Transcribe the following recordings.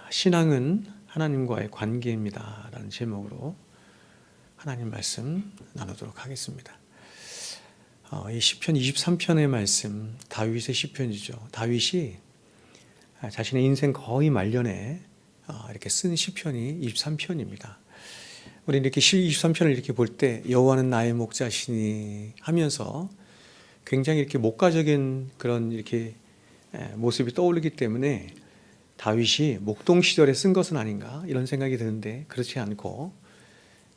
신앙은 하나님과의 관계입니다 라는 제목으로 하나님 말씀 나누도록 하겠습니다. 이 시편 23편의 말씀, 다윗의 시편이죠. 다윗이 자신의 인생 거의 말년에 이렇게 쓴 시편이 23편입니다. 우리 이렇게 23편을 이렇게 볼 때 여호와는 나의 목자시니 하면서 굉장히 이렇게 목가적인 그런 이렇게 모습이 떠오르기 때문에 다윗이 목동 시절에 쓴 것은 아닌가 이런 생각이 드는데, 그렇지 않고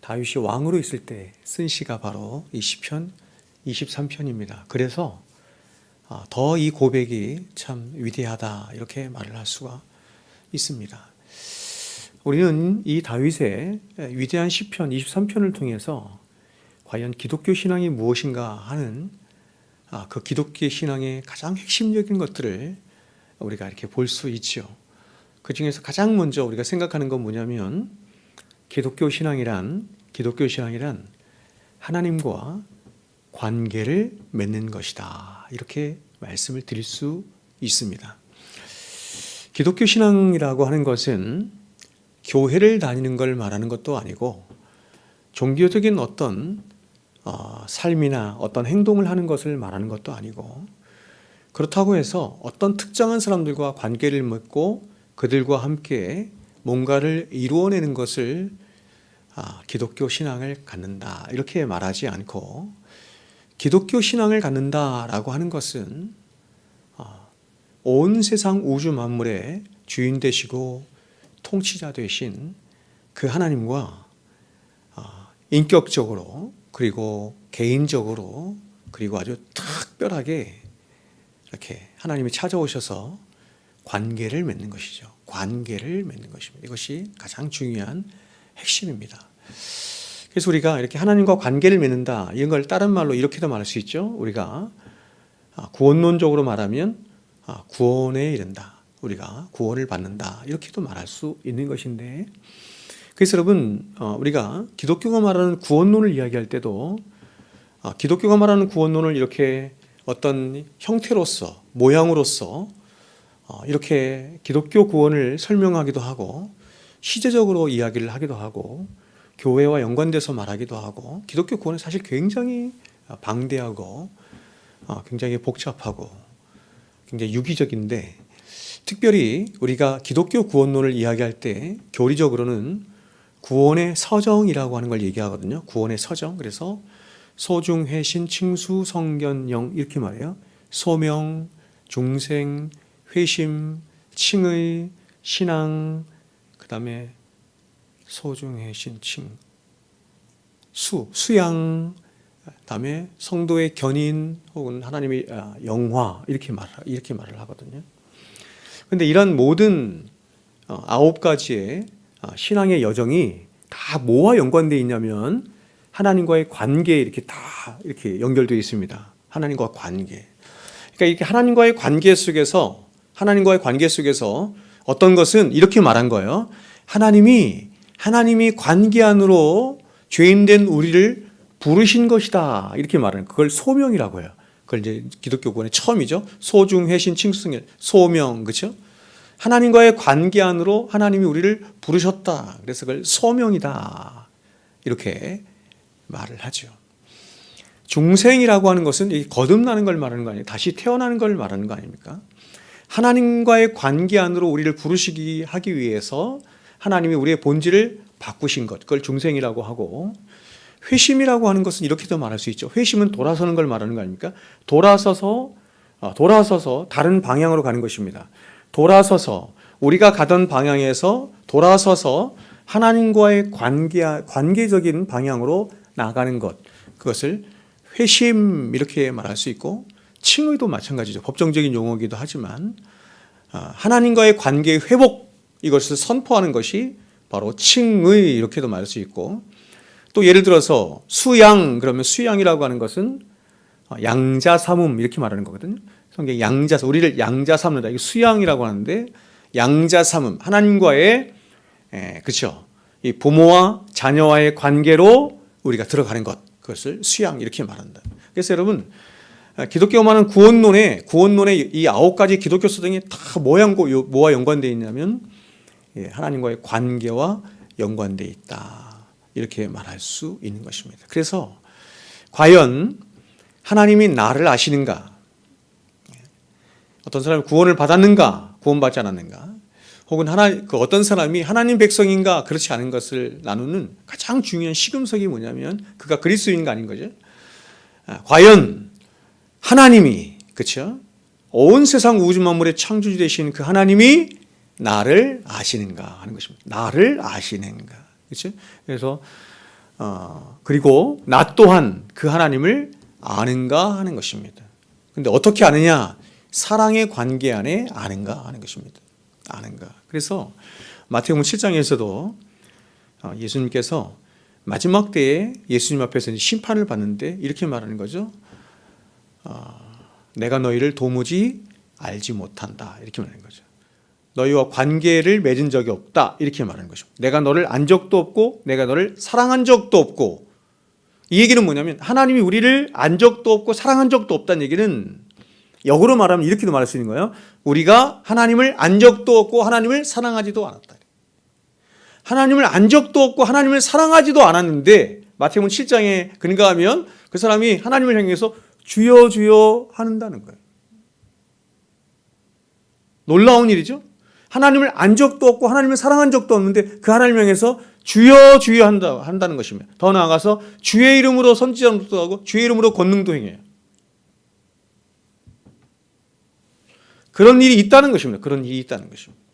다윗이 왕으로 있을 때 쓴 시가 바로 이 시편 23편입니다. 그래서 더 이 고백이 참 위대하다 이렇게 말을 할 수가 있습니다. 우리는 이 다윗의 위대한 시편 23편을 통해서 과연 기독교 신앙이 무엇인가 하는 그 기독교 신앙의 가장 핵심적인 것들을 우리가 이렇게 볼 수 있죠. 그 중에서 가장 먼저 우리가 생각하는 건 뭐냐면 기독교 신앙이란 하나님과 관계를 맺는 것이다, 이렇게 말씀을 드릴 수 있습니다. 기독교 신앙이라고 하는 것은 교회를 다니는 걸 말하는 것도 아니고 종교적인 어떤 삶이나 어떤 행동을 하는 것을 말하는 것도 아니고, 그렇다고 해서 어떤 특정한 사람들과 관계를 맺고 그들과 함께 뭔가를 이루어내는 것을 기독교 신앙을 갖는다 이렇게 말하지 않고, 기독교 신앙을 갖는다라고 하는 것은 온 세상 우주 만물의 주인 되시고 통치자 되신 그 하나님과 인격적으로 그리고 개인적으로 그리고 아주 특별하게 이렇게 하나님이 찾아오셔서 관계를 맺는 것이죠. 관계를 맺는 것입니다. 이것이 가장 중요한 핵심입니다. 그래서 우리가 이렇게 하나님과 관계를 맺는다, 이런 걸 다른 말로 이렇게도 말할 수 있죠. 우리가 구원론적으로 말하면 구원에 이른다, 우리가 구원을 받는다, 이렇게도 말할 수 있는 것인데, 그래서 여러분 우리가 기독교가 말하는 구원론을 이야기할 때도 기독교가 말하는 구원론을 이렇게 어떤 형태로서 모양으로서 이렇게 기독교 구원을 설명하기도 하고 시제적으로 이야기를 하기도 하고 교회와 연관돼서 말하기도 하고, 기독교 구원은 사실 굉장히 방대하고 굉장히 복잡하고 굉장히 유기적인데, 특별히 우리가 기독교 구원론을 이야기할 때 교리적으로는 구원의 서정이라고 하는 걸 얘기하거든요. 구원의 서정. 그래서 소중, 회신, 칭수, 성견, 영 이렇게 말해요. 소명, 중생, 회심, 칭의, 신앙, 그 다음에 소중, 회신, 칭, 수양, 그 다음에 성도의 견인 혹은 하나님의 영화 이렇게 말을 하거든요. 그런데 이런 모든 9가지의 신앙의 여정이 다 뭐와 연관되어 있냐면 하나님과의 관계에 이렇게 다 이렇게 연결되어 있습니다. 하나님과 관계. 그러니까 이렇게 하나님과의 관계 속에서 어떤 것은 이렇게 말한 거예요. 하나님이 관계 안으로 죄인된 우리를 부르신 것이다, 이렇게 말하는, 그걸 소명이라고 해요. 그걸 이제 기독교 구원의 처음이죠. 소중, 회신, 칭승, 소명, 그렇죠? 하나님과의 관계 안으로 하나님이 우리를 부르셨다. 그래서 그걸 소명이다, 이렇게 말을 하죠. 중생이라고 하는 것은 거듭나는 걸 말하는 거 아니에요? 다시 태어나는 걸 말하는 거 아닙니까? 하나님과의 관계 안으로 우리를 부르시기 하기 위해서 하나님이 우리의 본질을 바꾸신 것, 그걸 중생이라고 하고, 회심이라고 하는 것은 이렇게도 말할 수 있죠. 회심은 돌아서는 걸 말하는 거 아닙니까? 돌아서서 다른 방향으로 가는 것입니다. 돌아서서 우리가 가던 방향에서 돌아서서 하나님과의 관계적인 방향으로 나가는 것, 그것을 회심 이렇게 말할 수 있고, 칭의도 마찬가지죠. 법정적인 용어이기도 하지만 하나님과의 관계의 회복, 이것을 선포하는 것이 바로 칭의 이렇게도 말할 수 있고, 또 예를 들어서 수양, 그러면 수양이라고 하는 것은 양자 삼음 이렇게 말하는 거거든요. 성경 우리를 양자 삼는다, 이게 수양이라고 하는데, 양자 삼음, 하나님과의 그렇죠, 이 부모와 자녀와의 관계로 우리가 들어가는 것, 그것을 수양 이렇게 말한다. 그래서 여러분 기독교가 말하는 구원론의 이 9가지 기독교 서정이 다 뭐와 연관되어 있냐면 하나님과의 관계와 연관되어 있다. 이렇게 말할 수 있는 것입니다. 그래서 과연 하나님이 나를 아시는가? 어떤 사람이 구원을 받았는가? 구원받지 않았는가? 혹은 어떤 사람이 하나님 백성인가? 그렇지 않은 것을 나누는 가장 중요한 시금석이 뭐냐면 그가 그리스도인가 아닌 거죠. 과연 하나님이, 그렇죠? 온 세상 우주 만물의 창조주 되신 그 하나님이 나를 아시는가 하는 것입니다. 나를 아시는가. 그렇죠? 그래서 그리고 나 또한 그 하나님을 아는가 하는 것입니다. 근데 어떻게 아느냐? 사랑의 관계 안에 아는가 하는 것입니다. 아는가. 그래서 마태복음 7장에서도 예수님께서 마지막 때에 예수님 앞에서 심판을 받는데 이렇게 말하는 거죠. 내가 너희를 도무지 알지 못한다. 이렇게 말하는 거죠. 너희와 관계를 맺은 적이 없다. 이렇게 말하는 것입니다. 내가 너를 안 적도 없고 내가 너를 사랑한 적도 없고. 이 얘기는 뭐냐면 하나님이 우리를 안 적도 없고 사랑한 적도 없다는 얘기는 역으로 말하면 이렇게도 말할 수 있는 거예요. 우리가 하나님을 안 적도 없고 하나님을 사랑하지도 않았다. 하나님을 안 적도 없고 하나님을 사랑하지도 않았는데 마태복음 7장에 근거하면 그 사람이 하나님을 향해서 주여 주여 한다는 거예요. 놀라운 일이죠. 하나님을 안 적도 없고 하나님을 사랑한 적도 없는데 그 하나님을 향해서 주여 주여 한다는 것입니다. 더 나아가서 주의 이름으로 선지자도 하고 주의 이름으로 권능도 행해요. 그런 일이 있다는 것입니다. 그런 일이 있다는 것입니다.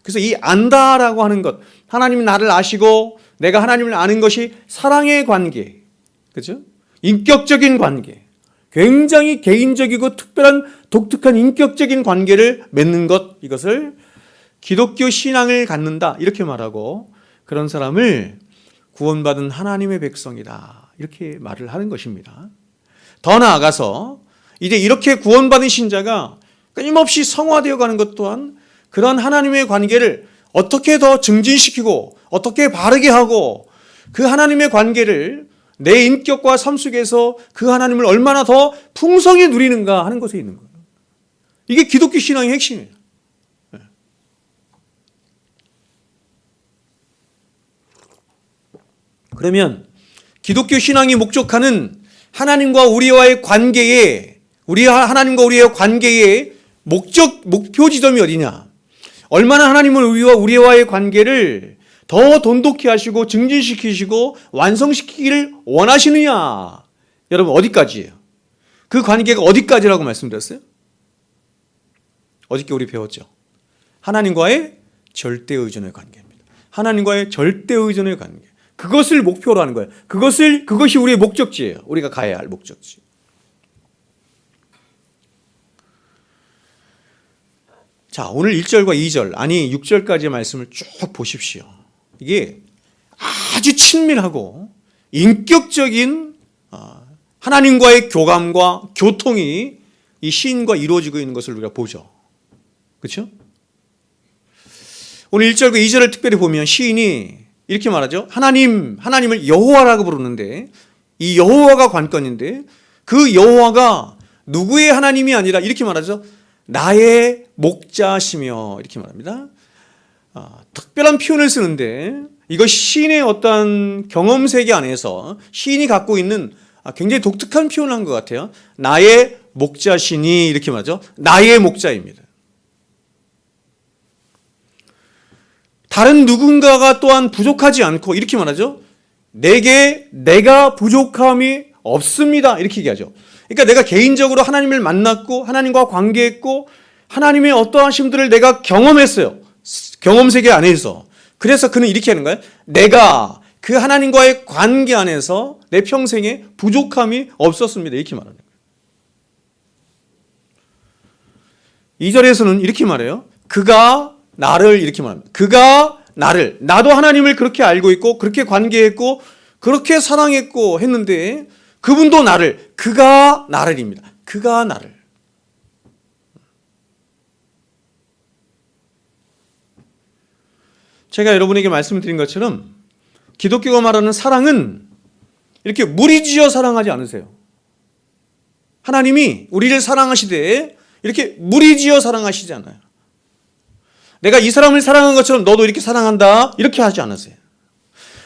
그래서 이 안다라고 하는 것, 하나님이 나를 아시고 내가 하나님을 아는 것이 사랑의 관계, 그렇죠? 인격적인 관계, 굉장히 개인적이고 특별한 독특한 인격적인 관계를 맺는 것, 이것을 기독교 신앙을 갖는다 이렇게 말하고 그런 사람을 구원받은 하나님의 백성이다 이렇게 말을 하는 것입니다. 더 나아가서 이제 이렇게 구원받은 신자가 끊임없이 성화되어 가는 것 또한 그런 하나님의 관계를 어떻게 더 증진시키고 어떻게 바르게 하고 그 하나님의 관계를 내 인격과 삶 속에서 그 하나님을 얼마나 더 풍성히 누리는가 하는 것에 있는 거예요. 이게 기독교 신앙의 핵심이에요. 그러면 기독교 신앙이 목적하는 하나님과 우리와의 관계에 하나님과 우리의 관계의 목표 지점이 어디냐? 얼마나 하나님은 우리와의 관계를 더 돈독히 하시고 증진시키시고 완성시키기를 원하시느냐? 여러분 어디까지예요? 그 관계가 어디까지라고 말씀드렸어요? 어저께 우리 배웠죠. 하나님과의 절대 의존의 관계입니다. 하나님과의 절대 의존의 관계. 그것을 목표로 하는 거예요. 그것이 우리의 목적지예요. 우리가 가야 할 목적지. 자, 오늘 1절과 2절, 아니 6절까지의 말씀을 쭉 보십시오. 이게 아주 친밀하고 인격적인 하나님과의 교감과 교통이 이 시인과 이루어지고 있는 것을 우리가 보죠. 그렇죠? 오늘 1절과 2절을 특별히 보면 시인이 이렇게 말하죠. 하나님을 여호와라고 부르는데 이 여호와가 관건인데 그 여호와가 누구의 하나님이 아니라 이렇게 말하죠. 나의 목자시며 이렇게 말합니다. 특별한 표현을 쓰는데 이것이 시인의 어떤 경험 세계 안에서 시인이 갖고 있는 굉장히 독특한 표현을 한 것 같아요. 나의 목자시니 이렇게 말하죠. 나의 목자입니다. 다른 누군가가 또한 부족하지 않고 이렇게 말하죠. 내가 부족함이 없습니다. 이렇게 얘기하죠. 그러니까 내가 개인적으로 하나님을 만났고 하나님과 관계했고 하나님의 어떠하심들을 내가 경험했어요. 경험 세계 안에서. 그래서 그는 이렇게 하는 거예요. 내가 그 하나님과의 관계 안에서 내 평생에 부족함이 없었습니다. 이렇게 말하는 거예요. 2절에서는 이렇게 말해요. 그가 나를 이렇게 말합니다. 그가 나를, 나도 하나님을 그렇게 알고 있고 그렇게 관계했고 그렇게 사랑했고 했는데 그분도 나를, 그가 나를입니다. 그가 나를. 제가 여러분에게 말씀드린 것처럼 기독교가 말하는 사랑은 이렇게 무리지어 사랑하지 않으세요. 하나님이 우리를 사랑하시되 이렇게 무리지어 사랑하시지 않아요. 내가 이 사람을 사랑한 것처럼 너도 이렇게 사랑한다. 이렇게 하지 않으세요.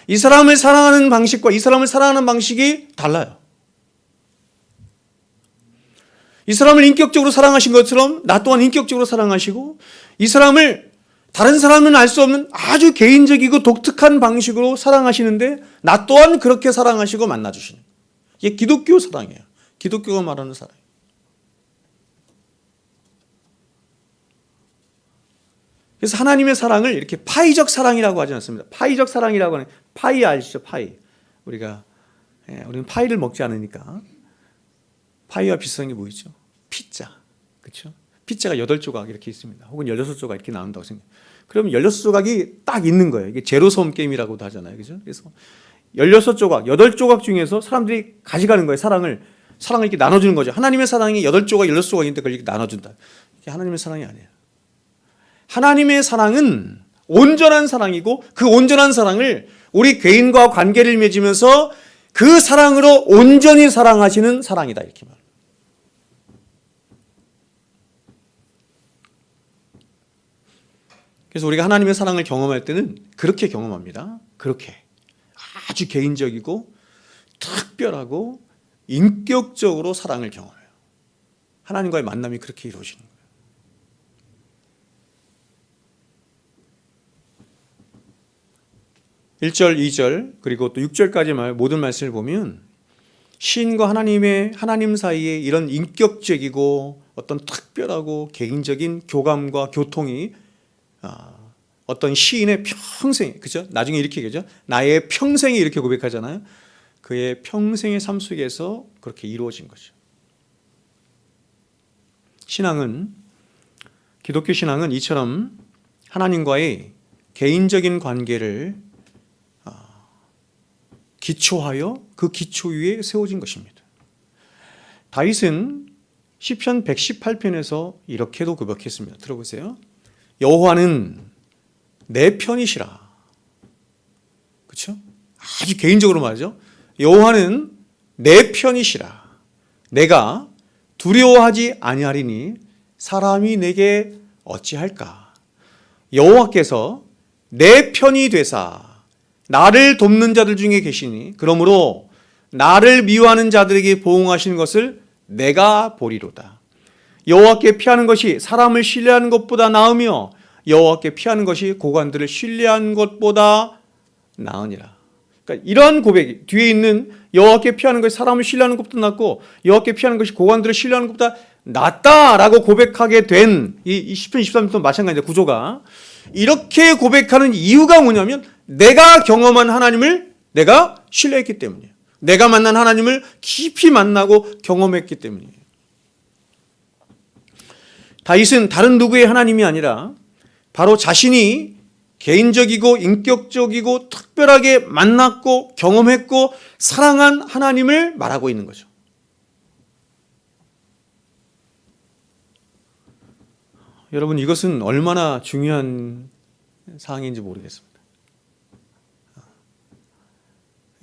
이 사람을 사랑하는 방식과 이 사람을 사랑하는 방식이 달라요. 이 사람을 인격적으로 사랑하신 것처럼 나 또한 인격적으로 사랑하시고, 이 사람을 다른 사람은 알 수 없는 아주 개인적이고 독특한 방식으로 사랑하시는데 나 또한 그렇게 사랑하시고 만나주시는, 이게 기독교 사랑이에요. 기독교가 말하는 사랑. 그래서 하나님의 사랑을 이렇게 파이적 사랑이라고 하지 않습니다. 파이적 사랑이라고 하는, 파이 아시죠? 파이. 우리는 파이를 먹지 않으니까 파이와 비슷한 게 뭐 있죠? 피자. 그렇죠? 피자가 8조각 이렇게 있습니다. 혹은 16조각 이렇게 나온다고 생각해요. 그러면 16조각이 딱 있는 거예요. 이게 제로섬 게임이라고도 하잖아요. 그죠? 그래서 16조각, 8조각 중에서 사람들이 가져가는 거예요. 사랑을 이렇게 나눠주는 거죠. 하나님의 사랑이 8조각, 16조각인데 그걸 이렇게 나눠준다. 이게 하나님의 사랑이 아니에요. 하나님의 사랑은 온전한 사랑이고, 그 온전한 사랑을 우리 개인과 관계를 맺으면서 그 사랑으로 온전히 사랑하시는 사랑이다, 이렇게 말합니다. 그래서 우리가 하나님의 사랑을 경험할 때는 그렇게 경험합니다. 그렇게 아주 개인적이고 특별하고 인격적으로 사랑을 경험해요. 하나님과의 만남이 그렇게 이루어지는 거예요. 1절, 2절 그리고 또 6절까지 모든 말씀을 보면 시인과 하나님 사이에 이런 인격적이고 어떤 특별하고 개인적인 교감과 교통이 어떤 시인의 평생, 그죠? 나중에 이렇게 얘기하죠. 나의 평생이 이렇게 고백하잖아요. 그의 평생의 삶 속에서 그렇게 이루어진 거죠. 기독교 신앙은 이처럼 하나님과의 개인적인 관계를 기초하여 그 기초 위에 세워진 것입니다. 다윗은 시편 118편에서 이렇게도 고백했습니다. 들어보세요. 여호와는 내 편이시라. 그렇죠? 아주 개인적으로 말하죠. 여호와는 내 편이시라. 내가 두려워하지 아니하리니 사람이 내게 어찌할까. 여호와께서 내 편이 되사 나를 돕는 자들 중에 계시니 그러므로 나를 미워하는 자들에게 보응하시는 것을 내가 보리로다. 여호와께 피하는 것이 사람을 신뢰하는 것보다 나으며 여호와께 피하는 것이 고관들을 신뢰하는 것보다 나으니라. 그러니까 이러한 고백이 뒤에 있는 여호와께 피하는 것이 사람을 신뢰하는 것보다 낫고 여호와께 피하는 것이 고관들을 신뢰하는 것보다 낫다라고 고백하게 된 이 시편 23편도 마찬가지입니다. 구조가 이렇게 고백하는 이유가 뭐냐면 내가 경험한 하나님을 내가 신뢰했기 때문이에요. 내가 만난 하나님을 깊이 만나고 경험했기 때문이에요. 다윗은 다른 누구의 하나님이 아니라 바로 자신이 개인적이고 인격적이고 특별하게 만났고 경험했고 사랑한 하나님을 말하고 있는 거죠. 여러분, 이것은 얼마나 중요한 사항인지 모르겠습니다.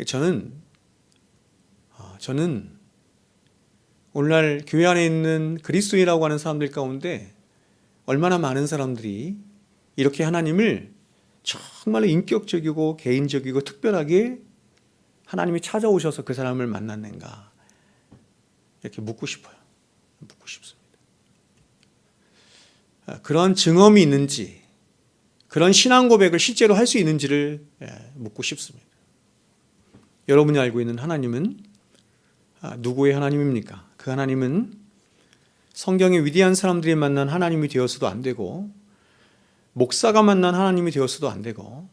저는 오늘날 교회 안에 있는 그리스도인이라고 하는 사람들 가운데 얼마나 많은 사람들이 이렇게 하나님을 정말로 인격적이고 개인적이고 특별하게 하나님이 찾아오셔서 그 사람을 만났는가, 이렇게 묻고 싶어요. 묻고 싶습니다. 그런 증언이 있는지, 그런 신앙 고백을 실제로 할 수 있는지를 묻고 싶습니다. 여러분이 알고 있는 하나님은 누구의 하나님입니까? 그 하나님은 성경의 위대한 사람들이 만난 하나님이 되어서도 안 되고, 목사가 만난 하나님이 되어서도 안 되고,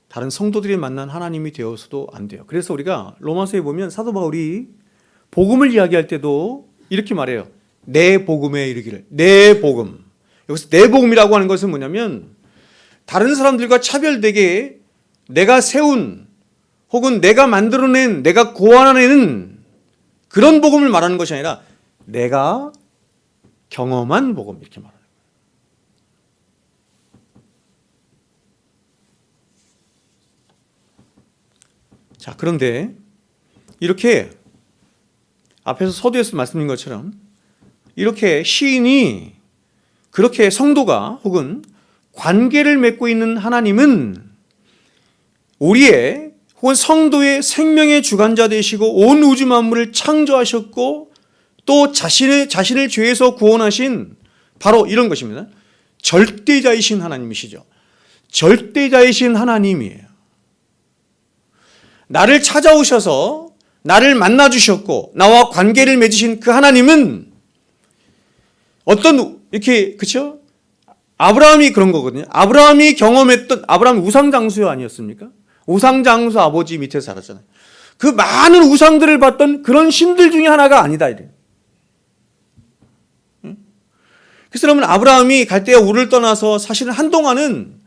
다른 성도들이 만난 하나님이 되어서도 안 돼요. 그래서 우리가 로마서에 보면 사도 바울이 복음을 이야기할 때도 이렇게 말해요. 내 복음에 이르기를. 내 복음. 여기서 내 복음이라고 하는 것은 뭐냐면 다른 사람들과 차별되게 내가 세운 혹은 내가 만들어낸, 내가 고안해낸 그런 복음을 말하는 것이 아니라 내가 경험한 복음, 이렇게 말하는 거예요. 자, 그런데 이렇게 앞에서 서두에서 말씀드린 것처럼 이렇게 시인이 그렇게 성도가 혹은 관계를 맺고 있는 하나님은 우리의 혹은 성도의 생명의 주관자 되시고 온 우주 만물을 창조하셨고 또 자신을 죄에서 구원하신 바로 이런 것입니다. 절대자이신 하나님이시죠. 절대자이신 하나님이에요. 나를 찾아오셔서 나를 만나주셨고 나와 관계를 맺으신 그 하나님은 어떤 이렇게 그렇죠? 아브라함이 그런 거거든요. 아브라함이 경험했던 아브라함 우상장수 아니었습니까? 우상장수 아버지 밑에 살았잖아요. 그 많은 우상들을 봤던 그런 신들 중에 하나가 아니다 이래요. 그래서 여러분 아브라함이 갈대아 우르를 떠나서 사실은 한동안은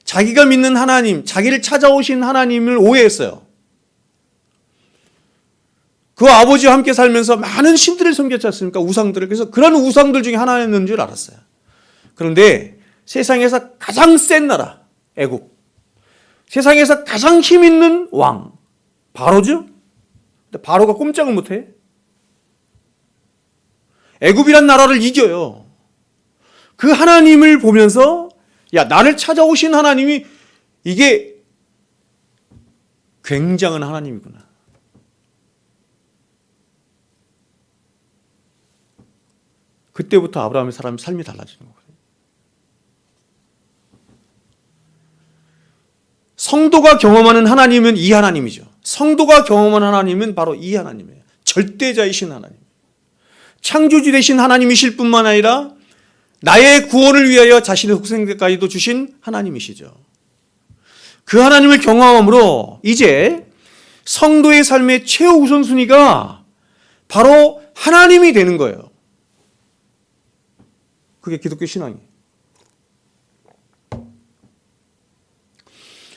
자기가 믿는 하나님, 자기를 찾아오신 하나님을 오해했어요. 그 아버지와 함께 살면서 많은 신들을 섬겼지 않습니까? 우상들을. 그래서 그런 우상들 중에 하나였는 줄 알았어요. 그런데 세상에서 가장 센 나라, 애굽. 세상에서 가장 힘 있는 왕, 바로죠? 근데 바로가 꼼짝을 못해. 애굽이란 나라를 이겨요. 그 하나님을 보면서 야, 나를 찾아오신 하나님이 이게 굉장한 하나님이구나. 그때부터 아브라함의 삶이 달라지는 거거든요. 성도가 경험하는 하나님은 이 하나님이죠. 성도가 경험하는 하나님은 바로 이 하나님이에요. 절대자이신 하나님. 창조주 되신 하나님이실 뿐만 아니라 나의 구원을 위하여 자신의 독생자까지도 주신 하나님이시죠. 그 하나님을 경험함으로 이제 성도의 삶의 최우선순위가 바로 하나님이 되는 거예요. 그게 기독교 신앙이에요.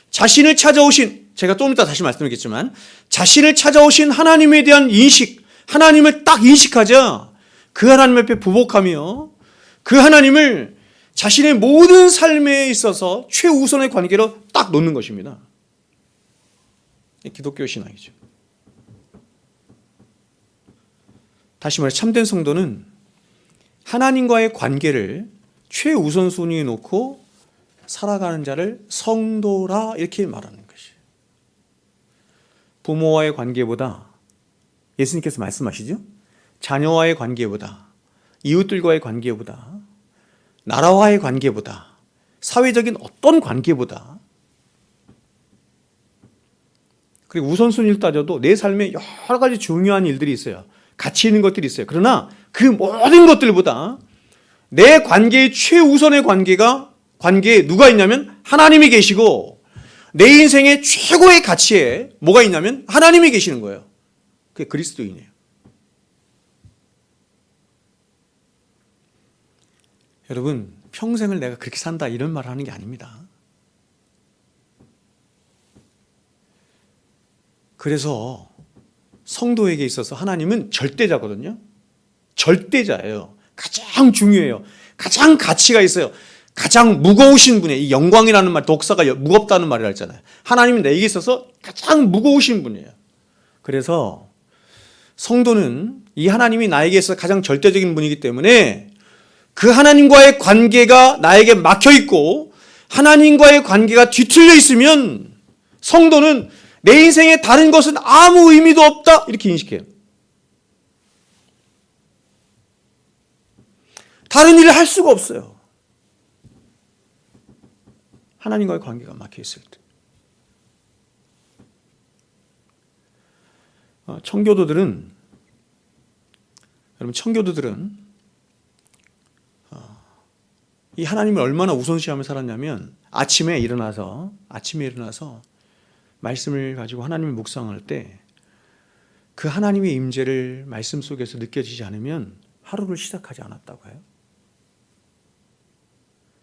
자신을 찾아오신, 제가 좀 이따 다시 말씀드리겠지만 자신을 찾아오신 하나님에 대한 인식, 하나님을 딱 인식하자 그 하나님 앞에 부복하며 그 하나님을 자신의 모든 삶에 있어서 최우선의 관계로 딱 놓는 것입니다. 기독교 신앙이죠. 다시 말해 참된 성도는 하나님과의 관계를 최우선순위에 놓고 살아가는 자를 성도라 이렇게 말하는 것이에요. 부모와의 관계보다 예수님께서 말씀하시죠. 자녀와의 관계보다 이웃들과의 관계보다 나라와의 관계보다 사회적인 어떤 관계보다 그리고 우선순위를 따져도 내 삶에 여러 가지 중요한 일들이 있어요. 가치 있는 것들이 있어요. 그러나 그 모든 것들보다 내 관계의 최우선의 관계에 누가 있냐면 하나님이 계시고 내 인생의 최고의 가치에 뭐가 있냐면 하나님이 계시는 거예요. 그게 그리스도인이에요. 여러분 평생을 내가 그렇게 산다 이런 말을 하는 게 아닙니다. 그래서 성도에게 있어서 하나님은 절대자거든요. 절대자예요. 가장 중요해요. 가장 가치가 있어요. 가장 무거우신 분이에요. 이 영광이라는 말, 독사가 무겁다는 말을 했잖아요. 하나님은 내게 있어서 가장 무거우신 분이에요. 그래서 성도는 이 하나님이 나에게 있어서 가장 절대적인 분이기 때문에 그 하나님과의 관계가 나에게 막혀 있고 하나님과의 관계가 뒤틀려 있으면 성도는 내 인생에 다른 것은 아무 의미도 없다 이렇게 인식해요. 다른 일을 할 수가 없어요. 하나님과의 관계가 막혀 있을 때. 청교도들은 이 하나님을 얼마나 우선시하며 살았냐면 아침에 일어나서 말씀을 가지고 하나님을 묵상할 때 그 하나님의 임재를 말씀 속에서 느껴지지 않으면 하루를 시작하지 않았다고 해요.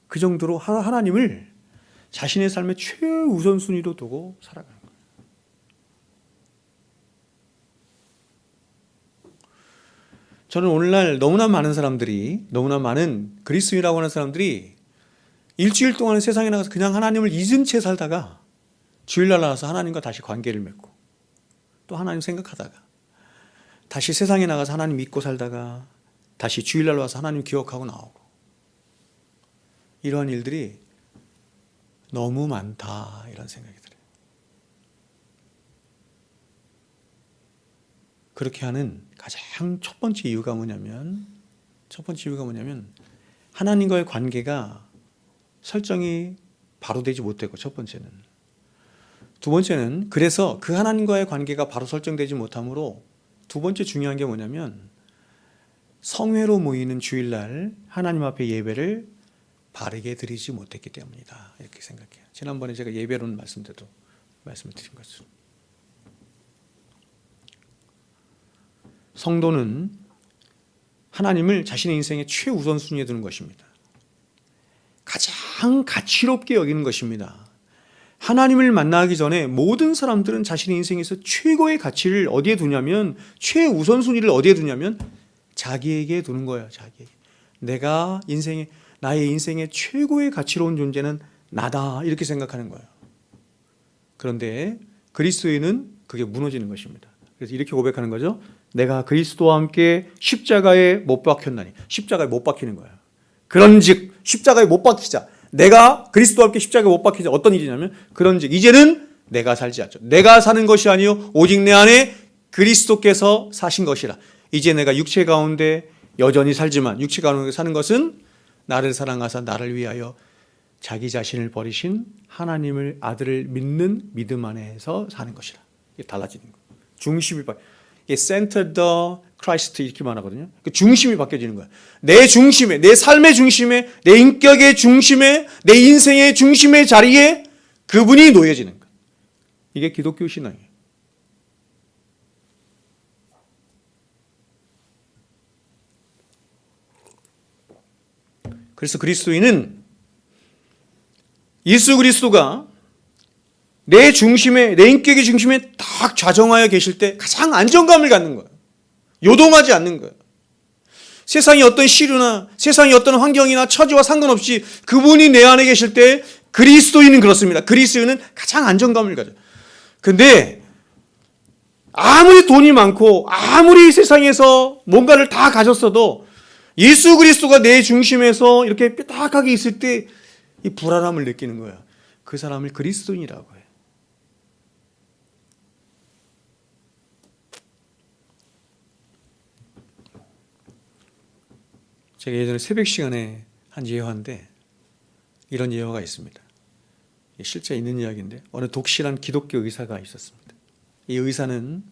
그 정도로 하나님을 자신의 삶의 최우선순위로 두고 살아가는 거예요. 저는 오늘날 너무나 많은 그리스도인이라고 하는 사람들이 일주일 동안 세상에 나가서 그냥 하나님을 잊은 채 살다가 주일날 나가서 하나님과 다시 관계를 맺고 또 하나님 생각하다가 다시 세상에 나가서 하나님 믿고 살다가 다시 주일날 와서 하나님 기억하고 나오고 이러한 일들이 너무 많다 이런 생각이 들어요. 그렇게 하는 가장 첫 번째 이유가 뭐냐면 하나님과의 관계가 설정이 바로 되지 못했고, 첫 번째는. 두 번째는 그래서 그 하나님과의 관계가 바로 설정되지 못하므로 두 번째 중요한 게 뭐냐면 성회로 모이는 주일날 하나님 앞에 예배를 바르게 드리지 못했기 때문이다 이렇게 생각해요. 지난번에 제가 예배론 말씀 때도 말씀을 드린 것처럼 성도는 하나님을 자신의 인생의 최우선순위에 두는 것입니다. 가장 가치롭게 여기는 것입니다. 하나님을 만나기 전에 모든 사람들은 자신의 인생에서 최고의 가치를 어디에 두냐면, 최우선순위를 어디에 두냐면 자기에게 두는 거예요. 자기에게. 나의 인생의 최고의 가치로운 존재는 나다 이렇게 생각하는 거예요. 그런데 그리스도인은 그게 무너지는 것입니다. 그래서 이렇게 고백하는 거죠. 내가 그리스도와 함께 십자가에 못 박혔나니. 십자가에 못 박히는 거예요. 그런즉 십자가에 못 박히자. 내가 그리스도와 함께 십자가에 못 박히자. 어떤 일이냐면 그런즉 이제는 내가 살지 않죠. 내가 사는 것이 아니요 오직 내 안에 그리스도께서 사신 것이라. 이제 내가 육체 가운데 여전히 살지만 육체 가운데 사는 것은 나를 사랑하사 나를 위하여 자기 자신을 버리신 하나님을 아들을 믿는 믿음 안에서 사는 것이라. 이게 달라지는 거예요. 중심이 Center the Christ 이렇게 말하거든요. 그 중심이 바뀌어지는 거야. 내 중심에, 내 삶의 중심에, 내 인격의 중심에, 내 인생의 중심의 자리에 그분이 놓여지는 거야. 이게 기독교 신앙이에요. 그래서 그리스도인은 예수 그리스도가 내 중심에, 내 인격의 중심에 딱 좌정하여 계실 때 가장 안정감을 갖는 거예요. 요동하지 않는 거예요. 세상의 어떤 시류나 세상의 어떤 환경이나 처지와 상관없이 그분이 내 안에 계실 때 그리스도인은 그렇습니다. 그리스도인은 가장 안정감을 가져요. 근데 아무리 돈이 많고 아무리 세상에서 뭔가를 다 가졌어도 예수 그리스도가 내 중심에서 이렇게 뾰딱하게 있을 때 이 불안함을 느끼는 거예요. 그 사람을 그리스도인이라고 해요. 제가 예전에 새벽 시간에 한 예화인데 이런 예화가 있습니다. 실제 있는 이야기인데 어느 독실한 기독교 의사가 있었습니다. 이 의사는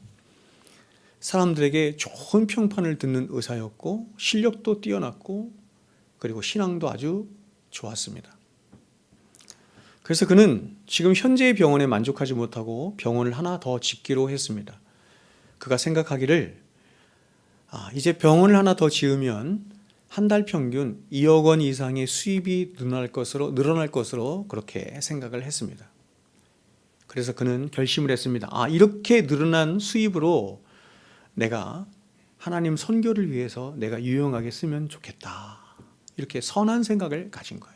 사람들에게 좋은 평판을 듣는 의사였고 실력도 뛰어났고 그리고 신앙도 아주 좋았습니다. 그래서 그는 지금 현재의 병원에 만족하지 못하고 병원을 하나 더 짓기로 했습니다. 그가 생각하기를 이제 병원을 하나 더 지으면 한 달 평균 2억 원 이상의 수입이 늘어날 것으로 그렇게 생각을 했습니다. 그래서 그는 결심을 했습니다. 이렇게 늘어난 수입으로 내가 하나님 선교를 위해서 내가 유용하게 쓰면 좋겠다. 이렇게 선한 생각을 가진 거예요.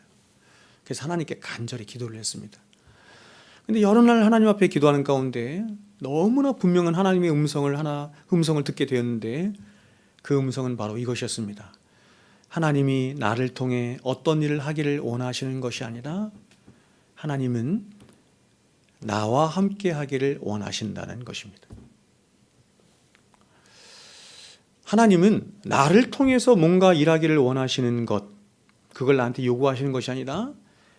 그래서 하나님께 간절히 기도를 했습니다. 근데 여러 날 하나님 앞에 기도하는 가운데 너무나 분명한 하나님의 음성을 듣게 되었는데 그 음성은 바로 이것이었습니다. 하나님이 나를 통해 어떤 일을 하기를 원하시는 것이 아니라 하나님은 나와 함께 하기를 원하신다는 것입니다. 하나님은 나를 통해서 뭔가 일하기를 원하시는 것, 그걸 나한테 요구하시는 것이 아니라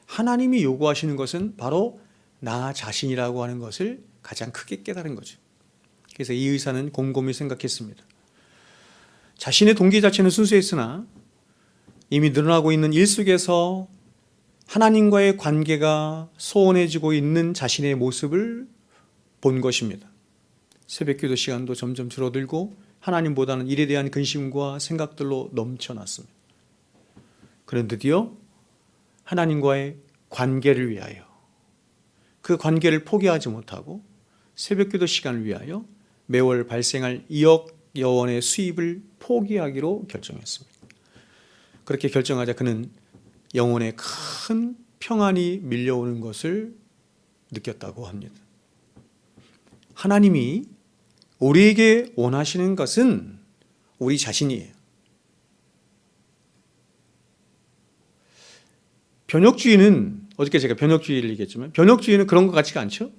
하나님이 요구하시는 것은 바로 나 자신이라고 하는 것을 가장 크게 깨달은 거죠. 그래서 이 의사는 곰곰이 생각했습니다. 자신의 동기 자체는 순수했으나 이미 늘어나고 있는 일 속에서 하나님과의 관계가 소원해지고 있는 자신의 모습을 본 것입니다. 새벽기도 시간도 점점 줄어들고 하나님보다는 일에 대한 근심과 생각들로 넘쳐났습니다. 그런 드디어 하나님과의 관계를 위하여 그 관계를 포기하지 못하고 새벽기도 시간을 위하여 매월 발생할 2억여 원의 수입을 포기하기로 결정했습니다. 그렇게 결정하자 그는 영혼에 큰 평안이 밀려오는 것을 느꼈다고 합니다. 하나님이 우리에게 원하시는 것은 우리 자신이에요. 변혁주의는 어저께 제가 변혁주의를 얘기했지만 변혁주의는 그런 것 같지가 않죠?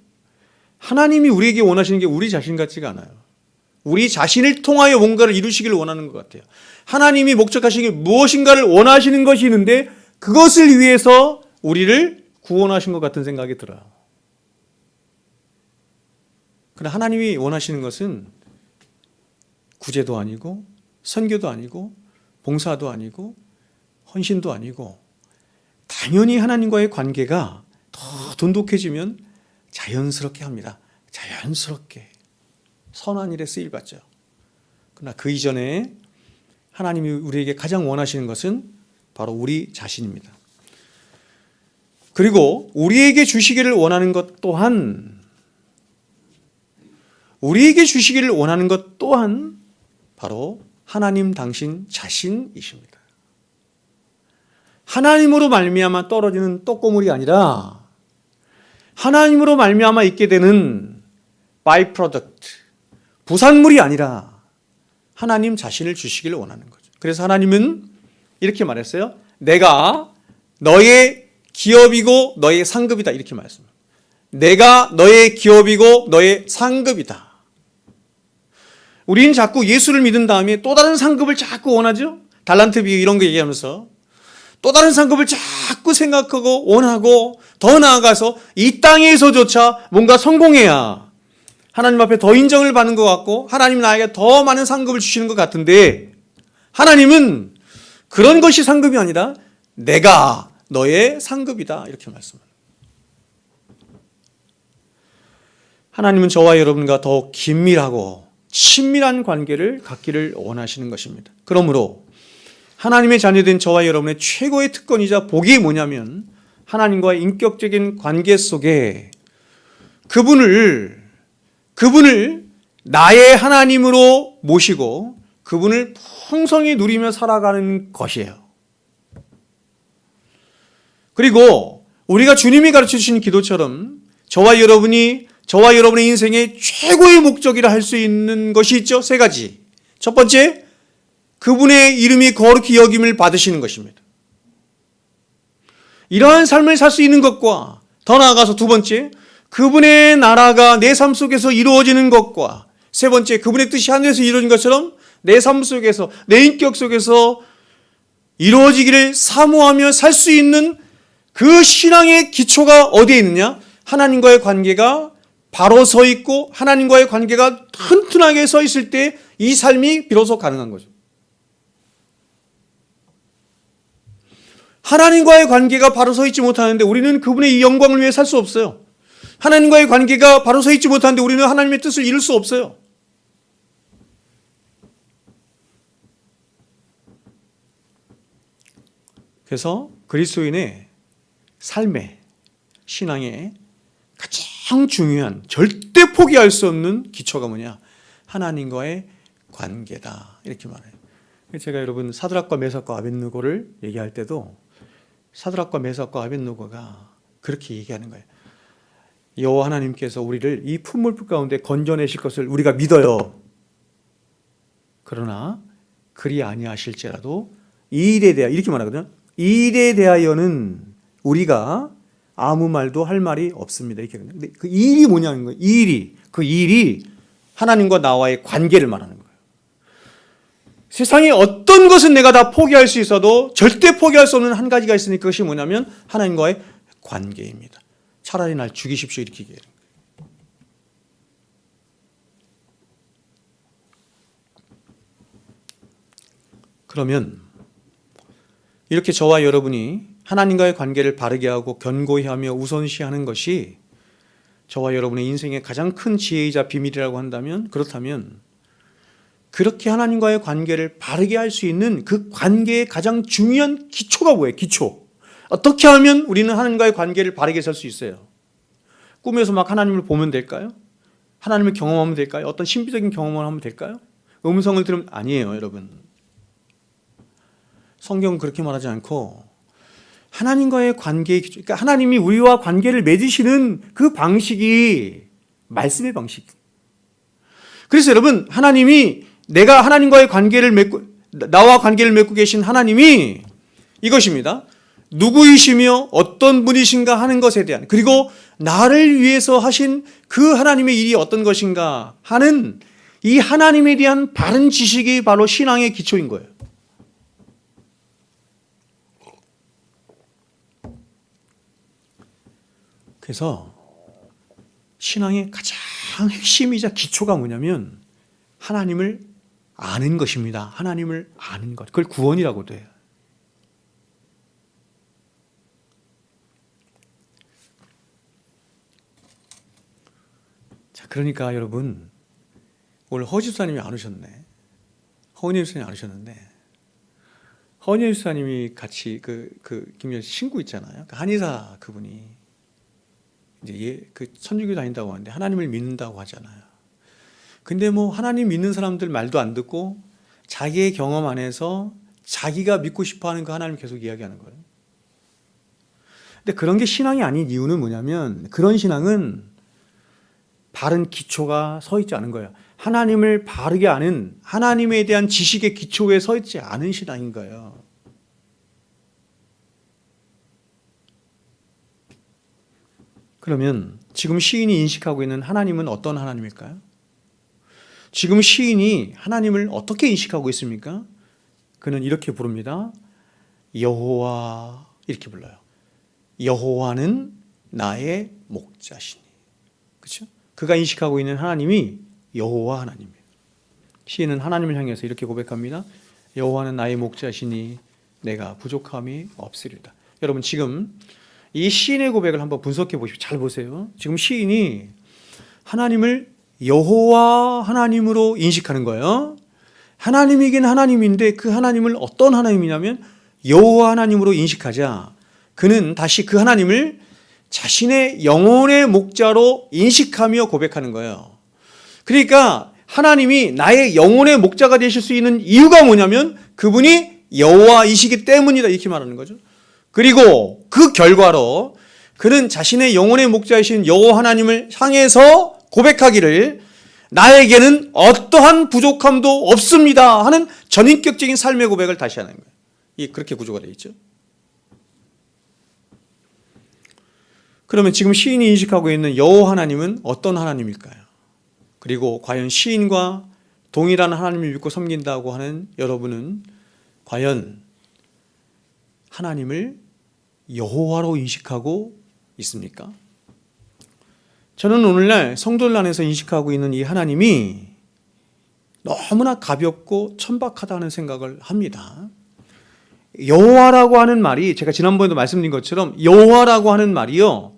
하나님이 우리에게 원하시는 게 우리 자신 같지가 않아요. 우리 자신을 통하여 뭔가를 이루시기를 원하는 것 같아요. 하나님이 목적하신 게 무엇인가를 원하시는 것이 있는데 그것을 위해서 우리를 구원하신 것 같은 생각이 들어요. 그러나 하나님이 원하시는 것은 구제도 아니고 선교도 아니고 봉사도 아니고 헌신도 아니고 당연히 하나님과의 관계가 더 돈독해지면 자연스럽게 합니다. 자연스럽게 선한 일에 쓰임받죠. 그러나 그 이전에 하나님이 우리에게 가장 원하시는 것은 바로 우리 자신입니다. 그리고 우리에게 주시기를 원하는 것 또한 바로 하나님 당신 자신이십니다. 하나님으로 말미암아 떨어지는 떡고물이 아니라 하나님으로 말미암아 있게 되는 바이 프로덕트, 부산물이 아니라 하나님 자신을 주시기를 원하는 거죠. 그래서 하나님은 이렇게 말했어요. 내가 너의 기업이고 너의 상급이다. 이렇게 말했습니다. 내가 너의 기업이고 너의 상급이다. 우리는 자꾸 예수를 믿은 다음에 또 다른 상급을 자꾸 원하죠. 달란트 비유 이런 거 얘기하면서 또 다른 상급을 자꾸 생각하고 원하고 더 나아가서 이 땅에서조차 뭔가 성공해야 하나님 앞에 더 인정을 받는 것 같고 하나님 나에게 더 많은 상급을 주시는 것 같은데 하나님은 그런 것이 상급이 아니라 내가 너의 상급이다. 이렇게 말씀합니다. 하나님은 저와 여러분과 더욱 긴밀하고 친밀한 관계를 갖기를 원하시는 것입니다. 그러므로 하나님의 자녀된 저와 여러분의 최고의 특권이자 복이 뭐냐면 하나님과의 인격적인 관계 속에 그분을 나의 하나님으로 모시고 그분을 풍성히 누리며 살아가는 것이에요. 그리고 우리가 주님이 가르쳐 주신 기도처럼 저와 여러분의 인생의 최고의 목적이라 할 수 있는 것이 있죠. 세 가지. 첫 번째, 그분의 이름이 거룩히 여김을 받으시는 것입니다. 이러한 삶을 살 수 있는 것과 더 나아가서 두 번째, 그분의 나라가 내 삶 속에서 이루어지는 것과 세 번째, 그분의 뜻이 하늘에서 이루어진 것처럼 내 삶 속에서 내 인격 속에서 이루어지기를 사모하며 살 수 있는 그 신앙의 기초가 어디에 있느냐? 하나님과의 관계가 바로 서 있고 하나님과의 관계가 튼튼하게 서 있을 때 이 삶이 비로소 가능한 거죠. 하나님과의 관계가 바로 서 있지 못하는데 우리는 그분의 이 영광을 위해 살 수 없어요. 하나님과의 관계가 바로 서 있지 못하는데 우리는 하나님의 뜻을 이룰 수 없어요. 그래서 그리스도인의 삶의 신앙의 가장 중요한 절대 포기할 수 없는 기초가 뭐냐? 하나님과의 관계다. 이렇게 말해요. 제가 여러분 사드락과 메삭과 아벳느고를 얘기할 때도 사드락과 메삭과 아벳느고가 그렇게 얘기하는 거예요. 여호와 하나님께서 우리를 이 풀무불 가운데 건져내실 것을 우리가 믿어요. 그러나 그리 아니하실지라도 이 일에 대하여 이렇게 말하거든요. 이 일에 대하여는 우리가 아무 말도 할 말이 없습니다. 이렇게. 근데 그 일이 뭐냐는 거예요. 그 일이 하나님과 나와의 관계를 말하는 거예요. 세상에 어떤 것은 내가 다 포기할 수 있어도 절대 포기할 수 없는 한 가지가 있으니 그것이 뭐냐면 하나님과의 관계입니다. 차라리 날 죽이십시오. 이렇게 얘기해요. 그러면 이렇게 저와 여러분이 하나님과의 관계를 바르게 하고 견고히 하며 우선시하는 것이 저와 여러분의 인생의 가장 큰 지혜이자 비밀이라고 한다면 그렇다면 그렇게 하나님과의 관계를 바르게 할 수 있는 그 관계의 가장 중요한 기초가 뭐예요? 기초. 어떻게 하면 우리는 하나님과의 관계를 바르게 살 수 있어요? 꿈에서 막 하나님을 보면 될까요? 하나님을 경험하면 될까요? 어떤 신비적인 경험을 하면 될까요? 음성을 들으면 아니에요, 여러분. 성경은 그렇게 말하지 않고 하나님과의 관계의 기초, 그러니까 하나님이 우리와 관계를 맺으시는 그 방식이 말씀의 방식. 그래서 여러분, 하나님이 내가 하나님과의 관계를 맺고 나와 관계를 맺고 계신 하나님이 이것입니다. 누구이시며 어떤 분이신가 하는 것에 대한, 그리고 나를 위해서 하신 그 하나님의 일이 어떤 것인가 하는 이 하나님에 대한 바른 지식이 바로 신앙의 기초인 거예요. 그래서 신앙의 가장 핵심이자 기초가 뭐냐면 하나님을 아는 것입니다. 하나님을 아는 것. 그걸 구원이라고도 해요. 자, 그러니까 여러분, 오늘 허집사님이 안 오셨네. 허은희 집사님이 안 오셨는데, 허은희 집사님이 같이 김현 씨 친구 있잖아요. 그 한의사 그분이 이제 천주교 다닌다고 하는데 하나님을 믿는다고 하잖아요. 근데 뭐 하나님 믿는 사람들 말도 안 듣고 자기의 경험 안에서 자기가 믿고 싶어하는 그 하나님을 계속 이야기하는 거예요. 근데 그런 게 신앙이 아닌 이유는 뭐냐면 그런 신앙은 바른 기초가 서 있지 않은 거예요. 하나님을 바르게 아는 하나님에 대한 지식의 기초에 서 있지 않은 신앙인 거예요. 그러면 지금 시인이 인식하고 있는 하나님은 어떤 하나님일까요? 지금 시인이 하나님을 어떻게 인식하고 있습니까? 그는 이렇게 부릅니다. 여호와, 이렇게 불러요. 여호와는 나의 목자시니. 그렇죠? 그가 인식하고 있는 하나님이 여호와 하나님이에요. 시인은 하나님을 향해서 이렇게 고백합니다. 여호와는 나의 목자시니 내가 부족함이 없으리다. 여러분, 지금 이 시인의 고백을 한번 분석해 보십시오. 잘 보세요. 지금 시인이 하나님을 여호와 하나님으로 인식하는 거예요. 하나님이긴 하나님인데 그 하나님을 어떤 하나님이냐면 여호와 하나님으로 인식하자 그는 다시 그 하나님을 자신의 영혼의 목자로 인식하며 고백하는 거예요. 그러니까 하나님이 나의 영혼의 목자가 되실 수 있는 이유가 뭐냐면 그분이 여호와이시기 때문이다, 이렇게 말하는 거죠. 그리고 그 결과로 그는 자신의 영혼의 목자이신 여호와 하나님을 향해서 고백하기를 나에게는 어떠한 부족함도 없습니다 하는 전인격적인 삶의 고백을 다시 하는 거예요. 그렇게 구조가 되어 있죠. 그러면 지금 시인이 인식하고 있는 여호와 하나님은 어떤 하나님일까요? 그리고 과연 시인과 동일한 하나님을 믿고 섬긴다고 하는 여러분은 과연 하나님을 여호와로 인식하고 있습니까? 저는 오늘날 성도들 안에서 인식하고 있는 이 하나님이 너무나 가볍고 천박하다는 생각을 합니다. 여호와라고 하는 말이 제가 지난번에도 말씀드린 것처럼 여호와라고 하는 말이요,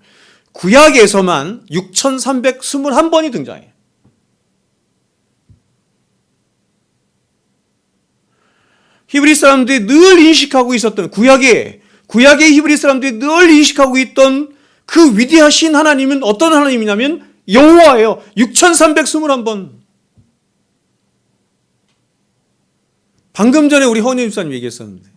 구약에서만 6321번이 등장해요. 히브리 사람들이 늘 인식하고 있었던 구약의 히브리 사람들이 늘 인식하고 있던 그 위대하신 하나님은 어떤 하나님이냐면 여호와예요. 6321번. 방금 전에 우리 허은혜 집사님 얘기했었는데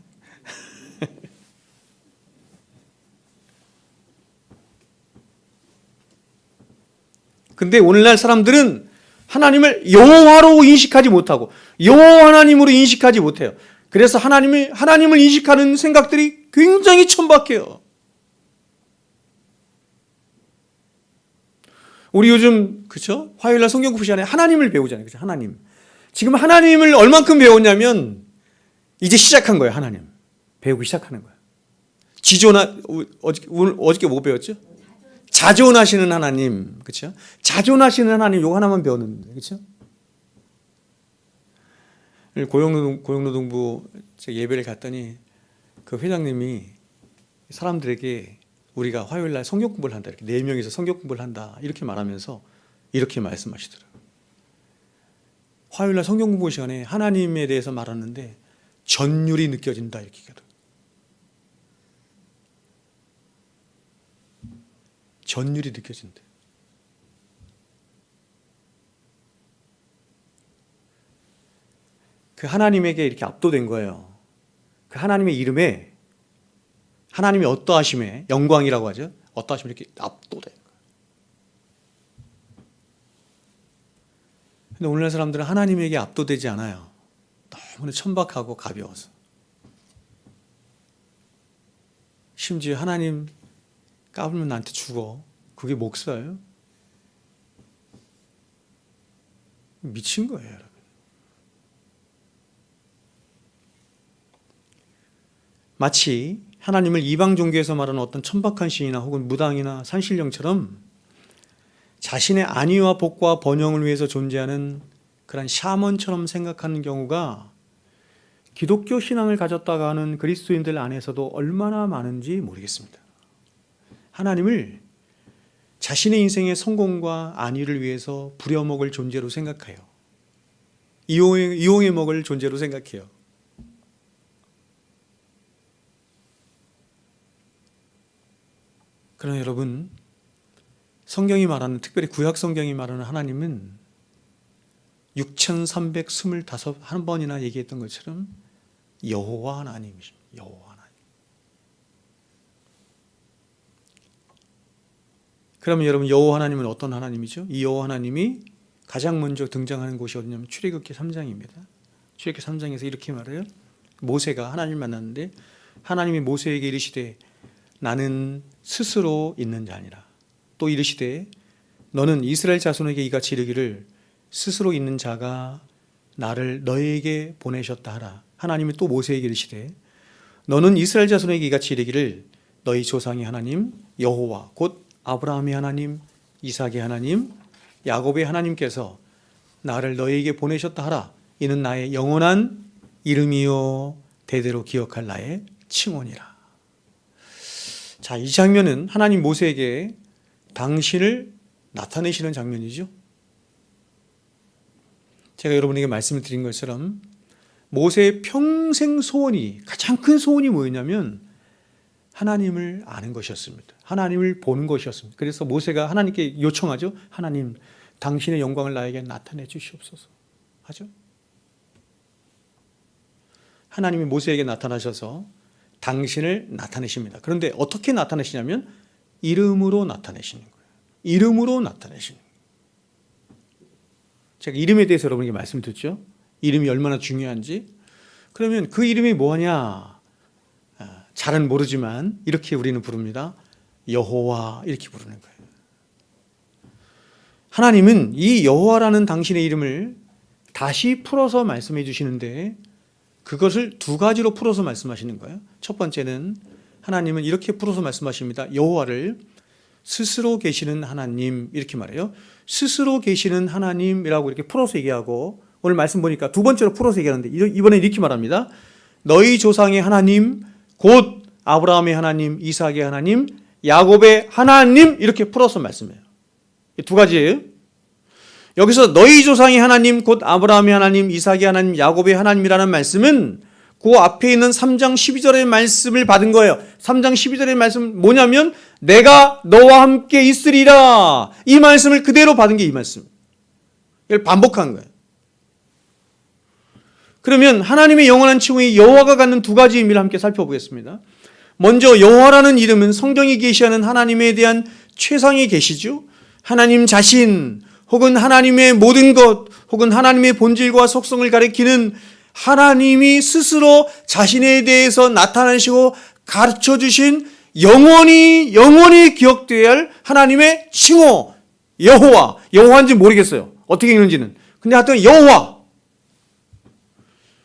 근데 오늘날 사람들은 하나님을 여호와로 인식하지 못하고 여호와 하나님으로 인식하지 못해요. 그래서 하나님을 인식하는 생각들이 굉장히 천박해요. 우리 요즘 그렇죠? 화요일날 성경 공부 시간에 하나님을 배우잖아요. 그렇죠? 하나님. 지금 하나님을 얼만큼 배웠냐면 이제 시작한 거예요. 하나님 배우기 시작하는 거예요. 어저께 뭐 배웠죠? 자존하시는 하나님, 그렇죠? 자존하시는 하나님 요거 하나만 배웠는데, 그렇죠? 고용노동부 예배를 갔더니 그 회장님이 사람들에게 우리가 화요일날 성경 공부를 한다, 이렇게 4명이서 성경 공부를 한다 이렇게 말하면서 이렇게 말씀하시더라고요. 화요일날 성경 공부 시간에 하나님에 대해서 말하는데 전율이 느껴진다, 이렇게 얘기하더라고요. 전율이 느껴진대. 그 하나님에게 이렇게 압도된 거예요. 그 하나님의 이름에 하나님이 어떠하심에 영광이라고 하죠. 어떠하심에 이렇게 압도된 거예요. 근데 오늘날 사람들은 하나님에게 압도되지 않아요. 너무나 천박하고 가벼워서. 심지어 하나님 까불면 나한테 죽어. 그게 목사예요? 미친 거예요, 여러분. 마치 하나님을 이방 종교에서 말하는 어떤 천박한 신이나 혹은 무당이나 산신령처럼 자신의 안위와 복과 번영을 위해서 존재하는 그런 샤먼처럼 생각하는 경우가 기독교 신앙을 가졌다가 하는 그리스도인들 안에서도 얼마나 많은지 모르겠습니다. 하나님을 자신의 인생의 성공과 안위를 위해서 부려먹을 존재로 생각해요. 이용해 먹을 존재로 생각해요. 그러나 여러분, 성경이 말하는, 특별히 구약 성경이 말하는 하나님은 6325번이나 얘기했던 것처럼 여호와 하나님이십니다. 여호와 하나님. 그러면 여러분, 여호와 하나님은 어떤 하나님이죠? 이 여호와 하나님이 가장 먼저 등장하는 곳이 어디냐면 출애굽기 3장입니다. 출애굽기 3장에서 이렇게 말해요. 모세가 하나님을 만났는데 하나님이 모세에게 이르시되 나는 스스로 있는 자 아니라, 또 이르시되 너는 이스라엘 자손에게 이같이 이르기를 스스로 있는 자가 나를 너에게 보내셨다 하라. 하나님이 또 모세에게 이르시되 너는 이스라엘 자손에게 이같이 이르기를 너희 조상의 하나님 여호와 곧 아브라함의 하나님, 이삭의 하나님, 야곱의 하나님께서 나를 너에게 보내셨다 하라. 이는 나의 영원한 이름이요 대대로 기억할 나의 칭언이라. 자, 이 장면은 하나님 모세에게 당신을 나타내시는 장면이죠. 제가 여러분에게 말씀을 드린 것처럼 모세의 평생 소원이, 가장 큰 소원이 뭐였냐면 하나님을 아는 것이었습니다. 하나님을 보는 것이었습니다. 그래서 모세가 하나님께 요청하죠. 하나님, 당신의 영광을 나에게 나타내 주시옵소서 하죠. 하나님이 모세에게 나타나셔서 당신을 나타내십니다. 그런데 어떻게 나타내시냐면 이름으로 나타내시는 거예요. 이름으로 나타내시는 거예요. 제가 이름에 대해서 여러분에게 말씀드렸죠. 이름이 얼마나 중요한지. 그러면 그 이름이 뭐냐? 잘은 모르지만 이렇게 우리는 부릅니다. 여호와, 이렇게 부르는 거예요. 하나님은 이 여호와라는 당신의 이름을 다시 풀어서 말씀해 주시는데 그것을 두 가지로 풀어서 말씀하시는 거예요. 첫 번째는 하나님은 이렇게 풀어서 말씀하십니다. 여호와를 스스로 계시는 하나님, 이렇게 말해요. 스스로 계시는 하나님이라고 이렇게 풀어서 얘기하고, 오늘 말씀 보니까 두 번째로 풀어서 얘기하는데 이번에 이렇게 말합니다. 너희 조상의 하나님 곧 아브라함의 하나님, 이삭의 하나님, 야곱의 하나님, 이렇게 풀어서 말씀해요. 두 가지예요. 여기서 너희 조상의 하나님 곧 아브라함의 하나님, 이삭의 하나님, 야곱의 하나님이라는 말씀은 그 앞에 있는 3장 12절의 말씀을 받은 거예요. 3장 12절의 말씀은 뭐냐면 내가 너와 함께 있으리라, 이 말씀을 그대로 받은 게 이 말씀. 이걸 반복한 거예요. 그러면 하나님의 영원한 칭호의 여호와가 갖는 두 가지 의미를 함께 살펴보겠습니다. 먼저 여호와라는 이름은 성경이 계시하는 하나님에 대한 최상의 계시죠. 하나님 자신, 혹은 하나님의 모든 것, 혹은 하나님의 본질과 속성을 가리키는 하나님이 스스로 자신에 대해서 나타나시고 가르쳐 주신 영원히 기억되어야 할 하나님의 칭호, 여호와. 여호와인지 모르겠어요. 어떻게 읽는지는. 근데 하여튼 여호와.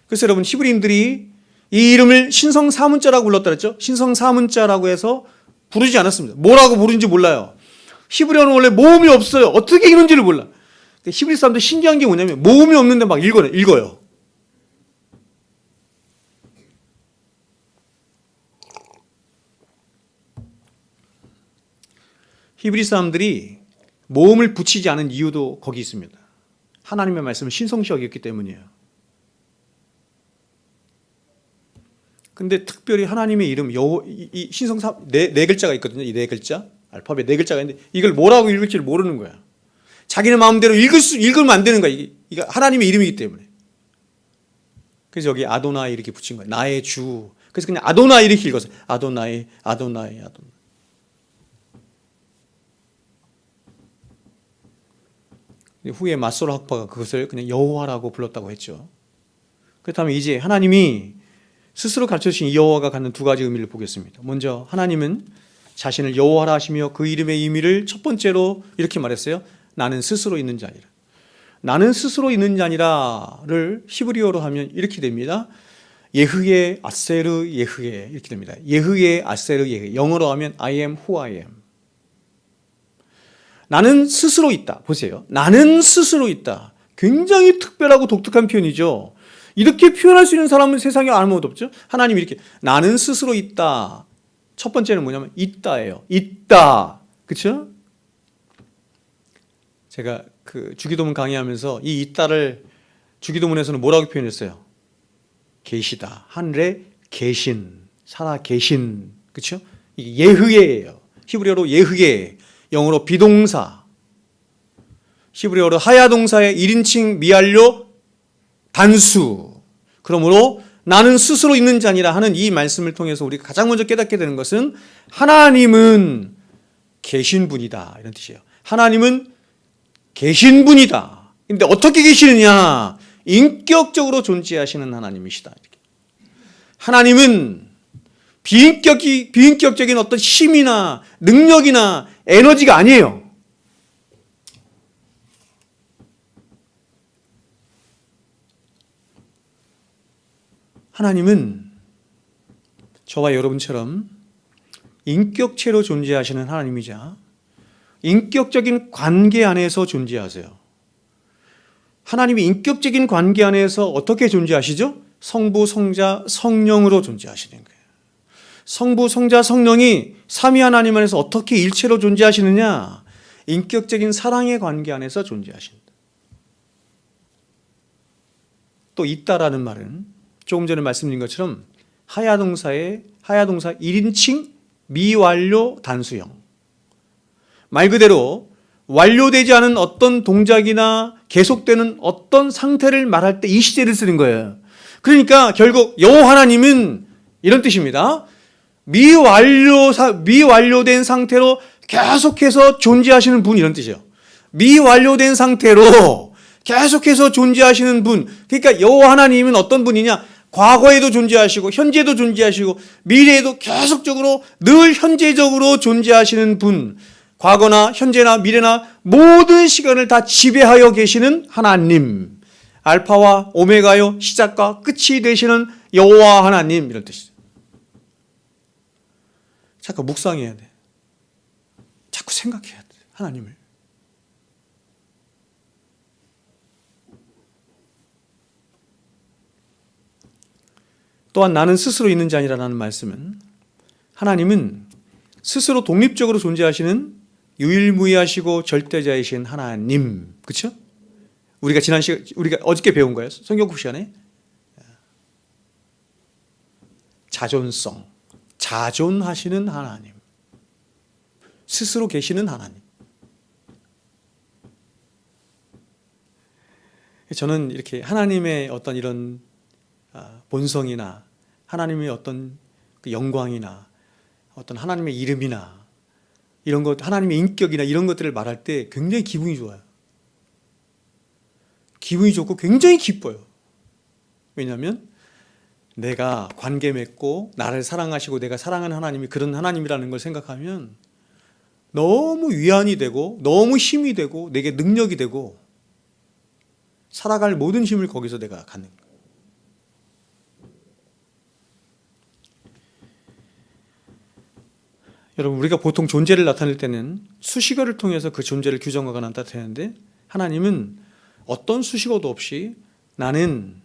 그래서 여러분, 히브리인들이 이 이름을 신성사문자라고 불렀다 그랬죠. 신성사문자라고 해서 부르지 않았습니다. 뭐라고 부르는지 몰라요. 히브리어는 원래 모음이 없어요. 어떻게 읽는지를 몰라. 히브리 사람들 신기한 게 뭐냐면 모음이 없는데 막 읽어요. 히브리 사람들이 모음을 붙이지 않은 이유도 거기 있습니다. 하나님의 말씀을 신성시 여겼기 때문이에요. 근데 특별히 하나님의 이름, 이 신성사 네 글자가 있거든요. 이 네 글자. 알파벳 네 글자가 있는데 이걸 뭐라고 읽을지를 모르는 거야. 자기네 마음대로 읽으면 안 되는 거야. 이게 하나님의 이름이기 때문에. 그래서 여기 아도나이 이렇게 붙인 거야. 나의 주. 그래서 그냥 아도나이 이렇게 읽었어요. 아도나이. 후에 마소라 학파가 그것을 그냥 여호와라고 불렀다고 했죠. 그렇다면 이제 하나님이 스스로 가르쳐주신 여호와가 갖는 두 가지 의미를 보겠습니다. 먼저 하나님은 자신을 여호와라 하시며 그 이름의 의미를 첫 번째로 이렇게 말했어요. 나는 스스로 있는 자니라. 나는 스스로 있는 자니라를 히브리어로 하면 이렇게 됩니다. 예흐예 아세르 예흐예 이렇게 됩니다. 예흐예 아세르 예흐. 영어로 하면 I am who I am. 나는 스스로 있다. 보세요. 나는 스스로 있다. 굉장히 특별하고 독특한 표현이죠. 이렇게 표현할 수 있는 사람은 세상에 아무도 없죠. 하나님이 이렇게 나는 스스로 있다. 첫 번째는 뭐냐면 있다예요. 있다. 그렇죠? 제가 그 주기도문 강의하면서 이 있다를 주기도문에서는 뭐라고 표현했어요? 계시다. 하늘에 계신, 살아 계신. 그렇죠? 이게 예흐예예요. 히브리어로 예흐예. 영어로 비동사. 히브리어로 하야동사의 1인칭 미완료 단수. 그러므로 나는 스스로 있는 자니라 하는 이 말씀을 통해서 우리가 가장 먼저 깨닫게 되는 것은 하나님은 계신 분이다. 이런 뜻이에요. 하나님은 계신 분이다. 근데 어떻게 계시느냐? 인격적으로 존재하시는 하나님이시다. 하나님은 비인격적인 어떤 힘이나 능력이나 에너지가 아니에요. 하나님은 저와 여러분처럼 인격체로 존재하시는 하나님이자 인격적인 관계 안에서 존재하세요. 하나님이 인격적인 관계 안에서 어떻게 존재하시죠? 성부, 성자, 성령으로 존재하시는 거예요. 성부, 성자, 성령이 삼위 하나님 안에서 어떻게 일체로 존재하시느냐? 인격적인 사랑의 관계 안에서 존재하신다. 또 있다라는 말은 조금 전에 말씀드린 것처럼 하야동사 1인칭 미완료 단수형. 말 그대로 완료되지 않은 어떤 동작이나 계속되는 어떤 상태를 말할 때 이 시제를 쓰는 거예요. 그러니까 결국 여호와 하나님은 이런 뜻입니다. 미완료된 상태로 계속해서 존재하시는 분, 이런 뜻이에요. 미완료된 상태로 계속해서 존재하시는 분. 그러니까 여호와 하나님은 어떤 분이냐? 과거에도 존재하시고 현재도 존재하시고 미래에도 계속적으로 늘 현재적으로 존재하시는 분. 과거나 현재나 미래나 모든 시간을 다 지배하여 계시는 하나님. 알파와 오메가요, 시작과 끝이 되시는 여호와 하나님, 이런 뜻이죠. 자꾸 묵상해야 돼. 자꾸 생각해야 돼. 하나님을. 또한 나는 스스로 있는 자니라는 말씀은 하나님은 스스로 독립적으로 존재하시는 유일무이하시고 절대자이신 하나님. 그렇죠? 우리가 우리가 어저께 배운 거예요. 성경국 시간에. 자존성. 자존하시는 하나님. 스스로 계시는 하나님. 저는 이렇게 하나님의 어떤 이런 본성이나 하나님의 어떤 그 영광이나 어떤 하나님의 이름이나 이런 것, 하나님의 인격이나 이런 것들을 말할 때 굉장히 기분이 좋아요. 기분이 좋고 굉장히 기뻐요. 왜냐하면 내가 관계 맺고 나를 사랑하시고 내가 사랑하는 하나님이 그런 하나님이라는 걸 생각하면 너무 위안이 되고 너무 힘이 되고 내게 능력이 되고 살아갈 모든 힘을 거기서 내가 갖는 거예요. 여러분, 우리가 보통 존재를 나타낼 때는 수식어를 통해서 그 존재를 규정하거나 나타내는데 하나님은 어떤 수식어도 없이 나는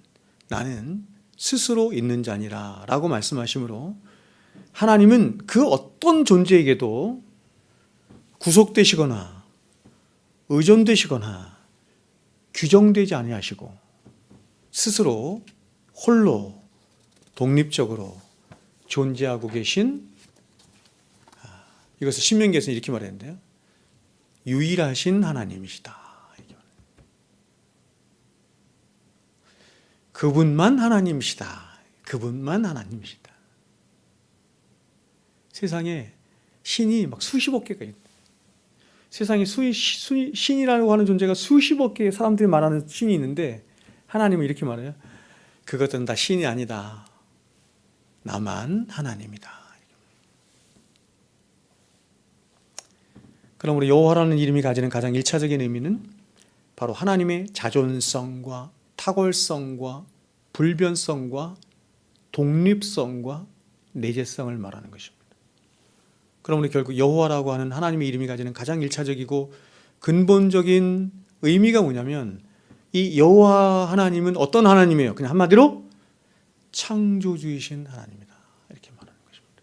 스스로 있는 자니라 라고 말씀하시므로 하나님은 그 어떤 존재에게도 구속되시거나 의존되시거나 규정되지 아니하시고 스스로 홀로 독립적으로 존재하고 계신, 이것을 신명기에서는 이렇게 말했는데요. 유일하신 하나님이시다. 그분만 하나님이시다. 그분만 하나님이시다. 세상에 신이 막 수십억 개가 있다. 세상에 신이라고 하는 존재가 수십억 개의 사람들이 말하는 신이 있는데 하나님은 이렇게 말해요. 그것들은 다 신이 아니다. 나만 하나님이다. 그러므로 여호와라는 이름이 가지는 가장 1차적인 의미는 바로 하나님의 자존성과 탁월성과 불변성과 독립성과 내재성을 말하는 것입니다. 그러므로 결국 여호와라고 하는 하나님의 이름이 가지는 가장 1차적이고 근본적인 의미가 뭐냐면 이 여호와 하나님은 어떤 하나님이에요? 그냥 한마디로 창조주이신 하나님이다. 이렇게 말하는 것입니다.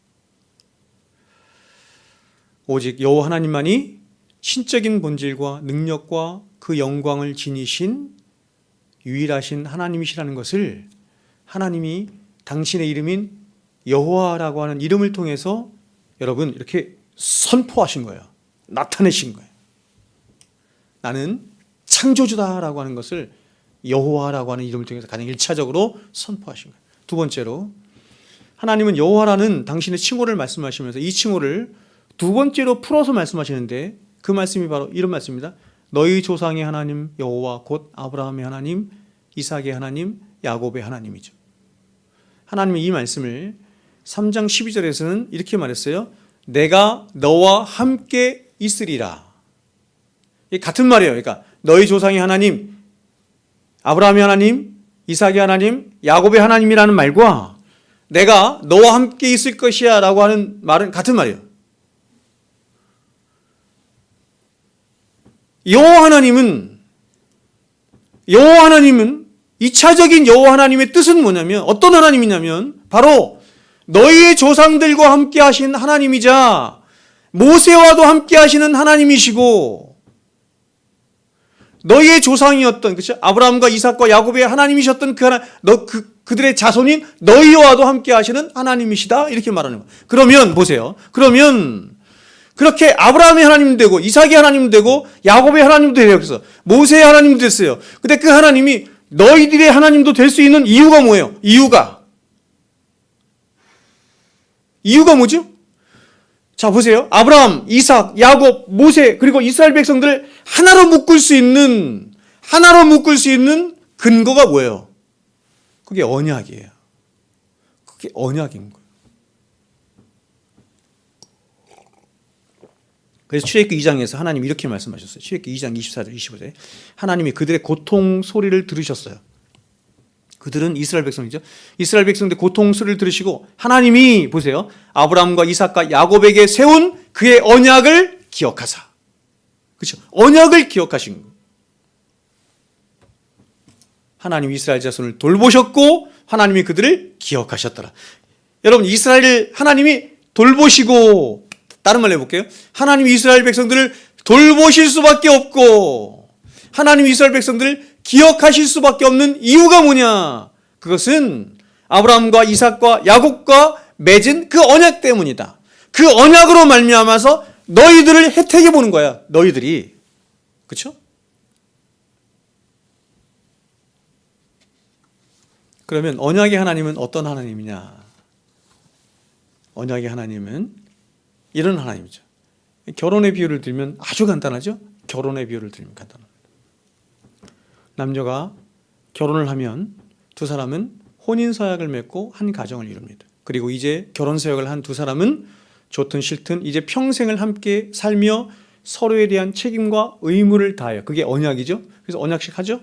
오직 여호와 하나님만이 신적인 본질과 능력과 그 영광을 지니신 유일하신 하나님이시라는 것을 하나님이 당신의 이름인 여호와라고 하는 이름을 통해서 여러분 이렇게 선포하신 거예요. 나타내신 거예요. 나는 창조주다라고 하는 것을 여호와라고 하는 이름을 통해서 가장 1차적으로 선포하신 거예요. 두 번째로 하나님은 여호와라는 당신의 칭호를 말씀하시면서 이 칭호를 두 번째로 풀어서 말씀하시는데 그 말씀이 바로 이런 말씀입니다. 너희 조상의 하나님 여호와 곧 아브라함의 하나님, 이삭의 하나님, 야곱의 하나님이죠. 하나님이 이 말씀을 3장 12절에서는 이렇게 말했어요. 내가 너와 함께 있으리라. 이게 같은 말이에요. 그러니까 너희 조상의 하나님, 아브라함의 하나님, 이삭의 하나님, 야곱의 하나님이라는 말과 내가 너와 함께 있을 것이야 라고 하는 말은 같은 말이에요. 여호와 하나님은 2차적인 여호와 하나님의 뜻은 뭐냐면 어떤 하나님이냐면 바로 너희의 조상들과 함께 하신 하나님이자 모세와도 함께 하시는 하나님이시고 너희의 조상이었던 그렇죠? 아브라함과 이삭과 야곱의 하나님이셨던 그들의 자손인 너희와도 함께 하시는 하나님이시다 이렇게 말하는 거예요. 그러면 보세요. 그러면 그렇게 아브라함의 하나님도 되고 이삭의 하나님도 되고 야곱의 하나님도 되고 그래서 모세의 하나님도 됐어요. 근데 그 하나님이 너희들의 하나님도 될 수 있는 이유가 뭐예요? 이유가 뭐죠? 자 보세요. 아브라함, 이삭, 야곱, 모세 그리고 이스라엘 백성들을 하나로 묶을 수 있는 근거가 뭐예요? 그게 언약이에요. 그게 언약인 거예요. 그래서 출애굽기 2장에서 하나님이 이렇게 말씀하셨어요. 출애굽기 2장 24절 25절에 하나님이 그들의 고통 소리를 들으셨어요. 그들은 이스라엘 백성이죠. 이스라엘 백성들의 고통 소리를 들으시고 하나님이 보세요. 아브라함과 이삭과 야곱에게 세운 그의 언약을 기억하사. 그렇죠? 언약을 기억하신 거예요. 하나님이 이스라엘 자손을 돌보셨고 하나님이 그들을 기억하셨더라. 여러분 이스라엘을 하나님이 돌보시고 다른 말로 해볼게요. 하나님이 이스라엘 백성들을 돌보실 수밖에 없고 하나님이 이스라엘 백성들을 기억하실 수밖에 없는 이유가 뭐냐? 그것은 아브라함과 이삭과 야곱과 맺은 그 언약 때문이다. 그 언약으로 말미암아서 너희들을 혜택해 보는 거야. 너희들이. 그렇죠? 그러면 언약의 하나님은 어떤 하나님이냐? 언약의 하나님은 이런 하나님이죠. 결혼의 비유를 들면 아주 간단하죠? 결혼의 비유를 들면 간단합니다. 남녀가 결혼을 하면 두 사람은 혼인서약을 맺고 한 가정을 이룹니다. 그리고 이제 결혼서약을 한 두 사람은 좋든 싫든 이제 평생을 함께 살며 서로에 대한 책임과 의무를 다해요. 그게 언약이죠. 그래서 언약식 하죠.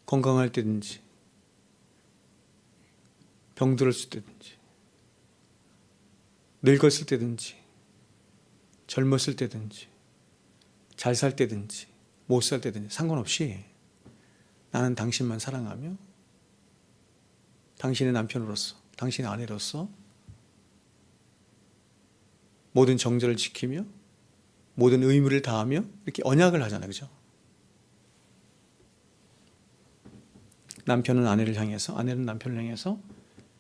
건강할 때든지 병들었을 때든지 늙었을 때든지 젊었을 때든지 잘 살 때든지 못 살 때든지 상관없이 나는 당신만 사랑하며 당신의 남편으로서 당신의 아내로서 모든 정절을 지키며 모든 의무를 다하며 이렇게 언약을 하잖아요. 그죠? 남편은 아내를 향해서 아내는 남편을 향해서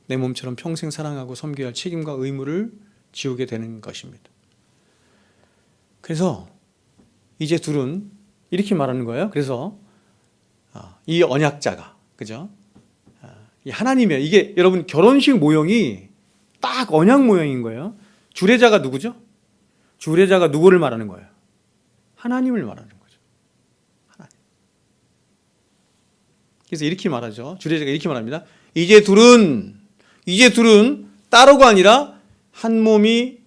내 몸처럼 평생 사랑하고 섬겨야 할 책임과 의무를 지우게 되는 것입니다. 그래서 이제 둘은 이렇게 말하는 거예요. 그래서 이 언약자가 그죠? 이 하나님이에요. 이게 여러분 결혼식 모형이 딱 언약 모형인 거예요. 주례자가 누구죠? 주례자가 누구를 말하는 거예요? 하나님을 말하는 거죠. 하나님. 그래서 이렇게 말하죠. 주례자가 이렇게 말합니다. 이제 둘은 따로가 아니라 한 몸이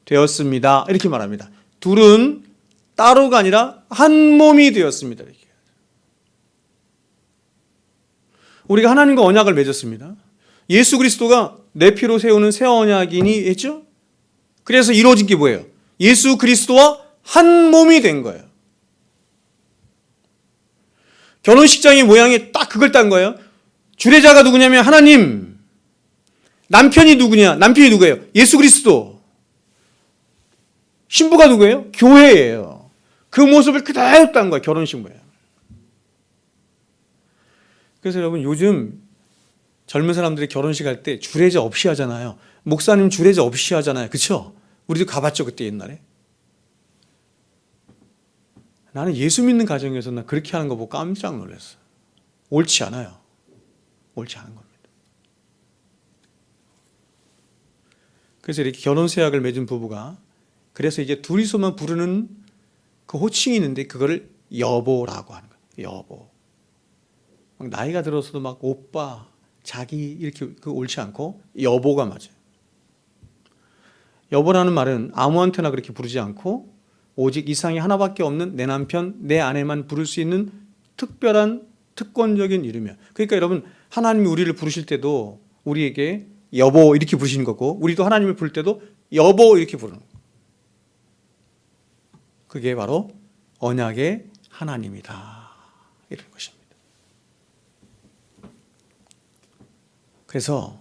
되었습니다. 이렇게 말합니다. 둘은 따로가 아니라 한 몸이 되었습니다. 이렇게. 우리가 하나님과 언약을 맺었습니다. 예수 그리스도가 내 피로 세우는 새 언약이니 했죠? 그래서 이루어진 게 뭐예요? 예수 그리스도와 한 몸이 된 거예요. 결혼식장의 모양이 딱 그걸 딴 거예요. 주례자가 누구냐면 하나님, 남편이 누구냐? 남편이 누구예요? 예수 그리스도. 신부가 누구예요? 교회예요. 그 모습을 그대로 딴 거예요. 결혼식 모양. 그래서 여러분 요즘 젊은 사람들이 결혼식 할 때 주례자 없이 하잖아요. 목사님 주례자 없이 하잖아요. 그렇죠? 우리도 가봤죠 그때 옛날에. 나는 예수 믿는 가정에서 나 그렇게 하는 거 보고 깜짝 놀랐어. 옳지 않아요. 옳지 않은 겁니다. 그래서 이렇게 결혼 세약을 맺은 부부가 그래서 이제 둘이서만 부르는 그 호칭이 있는데 그거를 여보라고 하는 거예요. 여보. 막 나이가 들어서도 막 오빠, 자기 이렇게 그 옳지 않고 여보가 맞아요. 여보라는 말은 아무한테나 그렇게 부르지 않고 오직 이상이 하나밖에 없는 내 남편, 내 아내만 부를 수 있는 특별한 특권적인 이름이야. 그러니까 여러분 하나님이 우리를 부르실 때도 우리에게 여보 이렇게 부르시는 거고 우리도 하나님을 부를 때도 여보 이렇게 부르는 거예요. 그게 바로 언약의 하나님이다. 이런 것입니다. 그래서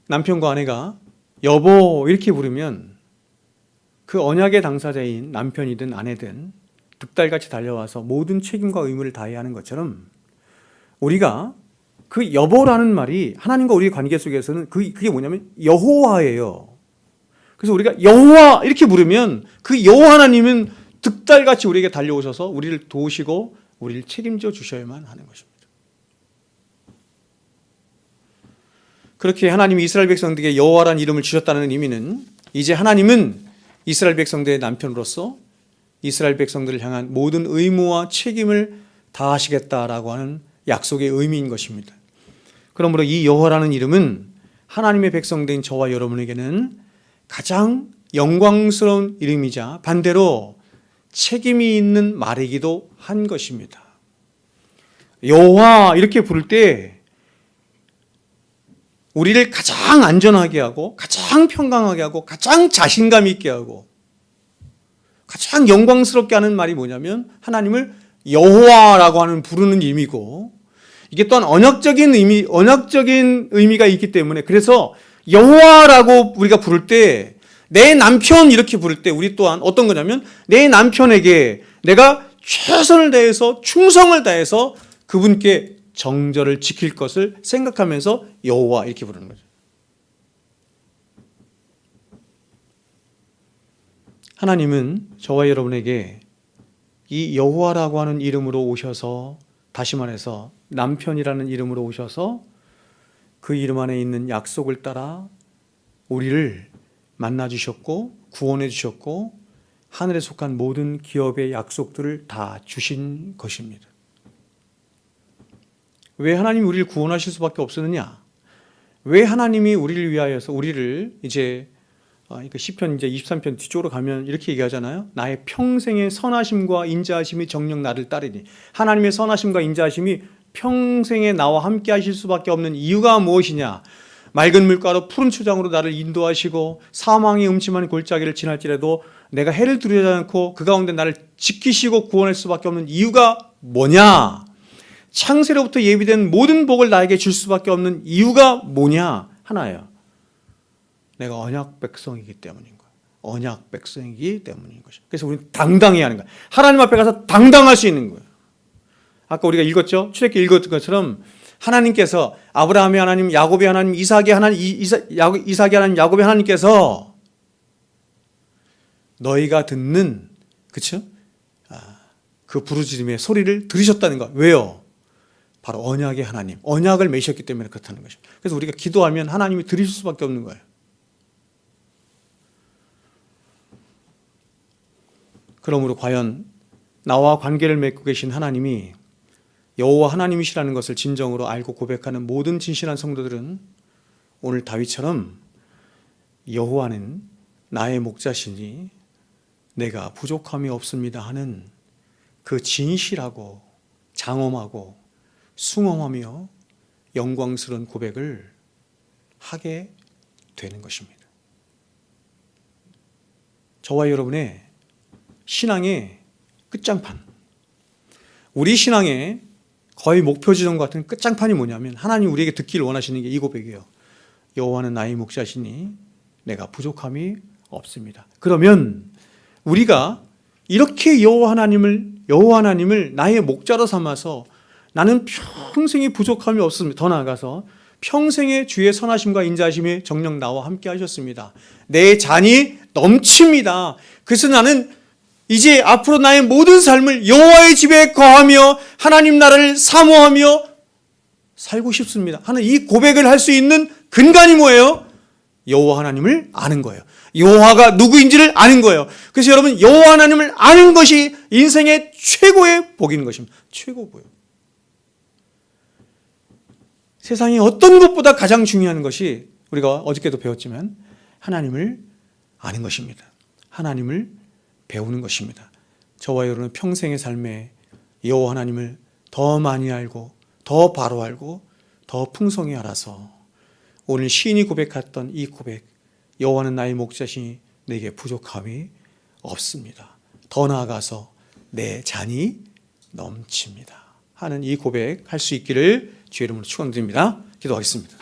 남편과 아내가 여보 이렇게 부르면 그 언약의 당사자인 남편이든 아내든 득달같이 달려와서 모든 책임과 의무를 다해야 하는 것처럼 우리가 그 여보라는 말이 하나님과 우리의 관계 속에서는 그게 뭐냐면 여호와예요. 그래서 우리가 여호와 이렇게 부르면 그 여호와 하나님은 득달같이 우리에게 달려오셔서 우리를 도우시고 우리를 책임져 주셔야만 하는 것입니다. 그렇게 하나님이 이스라엘 백성들에게 여호와라는 이름을 주셨다는 의미는 이제 하나님은 이스라엘 백성들의 남편으로서 이스라엘 백성들을 향한 모든 의무와 책임을 다하시겠다라고 하는 약속의 의미인 것입니다. 그러므로 이 여호와라는 이름은 하나님의 백성된 저와 여러분에게는 가장 영광스러운 이름이자 반대로 책임이 있는 말이기도 한 것입니다. 여호와 이렇게 부를 때 우리를 가장 안전하게 하고 가장 평강하게 하고 가장 자신감 있게 하고 가장 영광스럽게 하는 말이 뭐냐면 하나님을 여호와라고 하는 부르는 의미고 이게 또한 언약적인 의미가 있기 때문에 그래서 여호와라고 우리가 부를 때 내 남편 이렇게 부를 때 우리 또한 어떤 거냐면 내 남편에게 내가 최선을 다해서 충성을 다해서 그분께 정절을 지킬 것을 생각하면서 여호와 이렇게 부르는 거죠. 하나님은 저와 여러분에게 이 여호와라고 하는 이름으로 오셔서 다시 말해서 남편이라는 이름으로 오셔서 그 이름 안에 있는 약속을 따라 우리를 만나 주셨고 구원해 주셨고 하늘에 속한 모든 기업의 약속들을 다 주신 것입니다. 왜 하나님이 우리를 구원하실 수밖에 없었느냐? 왜 하나님이 우리를 위하여서 우리를 이제 시편 이제 23편 뒤쪽으로 가면 이렇게 얘기하잖아요. 나의 평생의 선하심과 인자하심이 정녕 나를 따르니. 하나님의 선하심과 인자하심이 평생에 나와 함께 하실 수밖에 없는 이유가 무엇이냐? 맑은 물가로 푸른 초장으로 나를 인도하시고 사망의 음침한 골짜기를 지날지라도 내가 해를 두려워하지 않고 그 가운데 나를 지키시고 구원할 수밖에 없는 이유가 뭐냐? 창세로부터 예비된 모든 복을 나에게 줄 수밖에 없는 이유가 뭐냐? 하나예요. 내가 언약 백성이기 때문인 거야. 언약 백성이기 때문인 것이야. 그래서 우리는 당당해야 하는 거야. 하나님 앞에 가서 당당할 수 있는 거예요. 아까 우리가 읽었죠? 출애굽기 읽었던 것처럼 하나님께서 아브라함의 하나님, 야곱의 하나님, 이삭의 하나님, 이삭의 하나님, 야곱의 하나님께서 너희가 듣는 그렇죠? 그 부르짖음의 소리를 들으셨다는 거. 왜요? 바로 언약의 하나님, 언약을 맺으셨기 때문에 그렇다는 것입니다. 그래서 우리가 기도하면 하나님이 들으실 수밖에 없는 거예요. 그러므로 과연 나와 관계를 맺고 계신 하나님이 여호와 하나님이시라는 것을 진정으로 알고 고백하는 모든 진실한 성도들은 오늘 다윗처럼 여호와는 나의 목자시니 내가 부족함이 없습니다 하는 그 진실하고 장엄하고 숭엄하며 영광스러운 고백을 하게 되는 것입니다. 저와 여러분의 신앙의 끝장판, 우리 신앙의 거의 목표 지점 같은 끝장판이 뭐냐면 하나님 우리에게 듣기를 원하시는 게 이 고백이에요. 여호와는 나의 목자시니 내가 부족함이 없습니다. 그러면 우리가 이렇게 여호와 하나님을 나의 목자로 삼아서 나는 평생에 부족함이 없습니다. 더 나아가서 평생에 주의 선하심과 인자하심이 정녕 나와 함께 하셨습니다. 내 잔이 넘칩니다. 그래서 나는 이제 앞으로 나의 모든 삶을 여호와의 집에 거하며 하나님 나라를 사모하며 살고 싶습니다 하는 이 고백을 할 수 있는 근간이 뭐예요? 여호와 하나님을 아는 거예요. 여호와가 누구인지를 아는 거예요. 그래서 여러분 여호와 하나님을 아는 것이 인생의 최고의 복인 것입니다. 최고 복. 세상에 어떤 것보다 가장 중요한 것이 우리가 어저께도 배웠지만 하나님을 아는 것입니다. 하나님을 배우는 것입니다. 저와 여러분은 평생의 삶에 여호와 하나님을 더 많이 알고 더 바로 알고 더 풍성히 알아서 오늘 시인이 고백했던 이 고백, 여호와는 나의 목자시니 내게 부족함이 없습니다. 더 나아가서 내 잔이 넘칩니다 하는 이 고백 할 수 있기를 주의 이름으로 축원드립니다. 기도하겠습니다.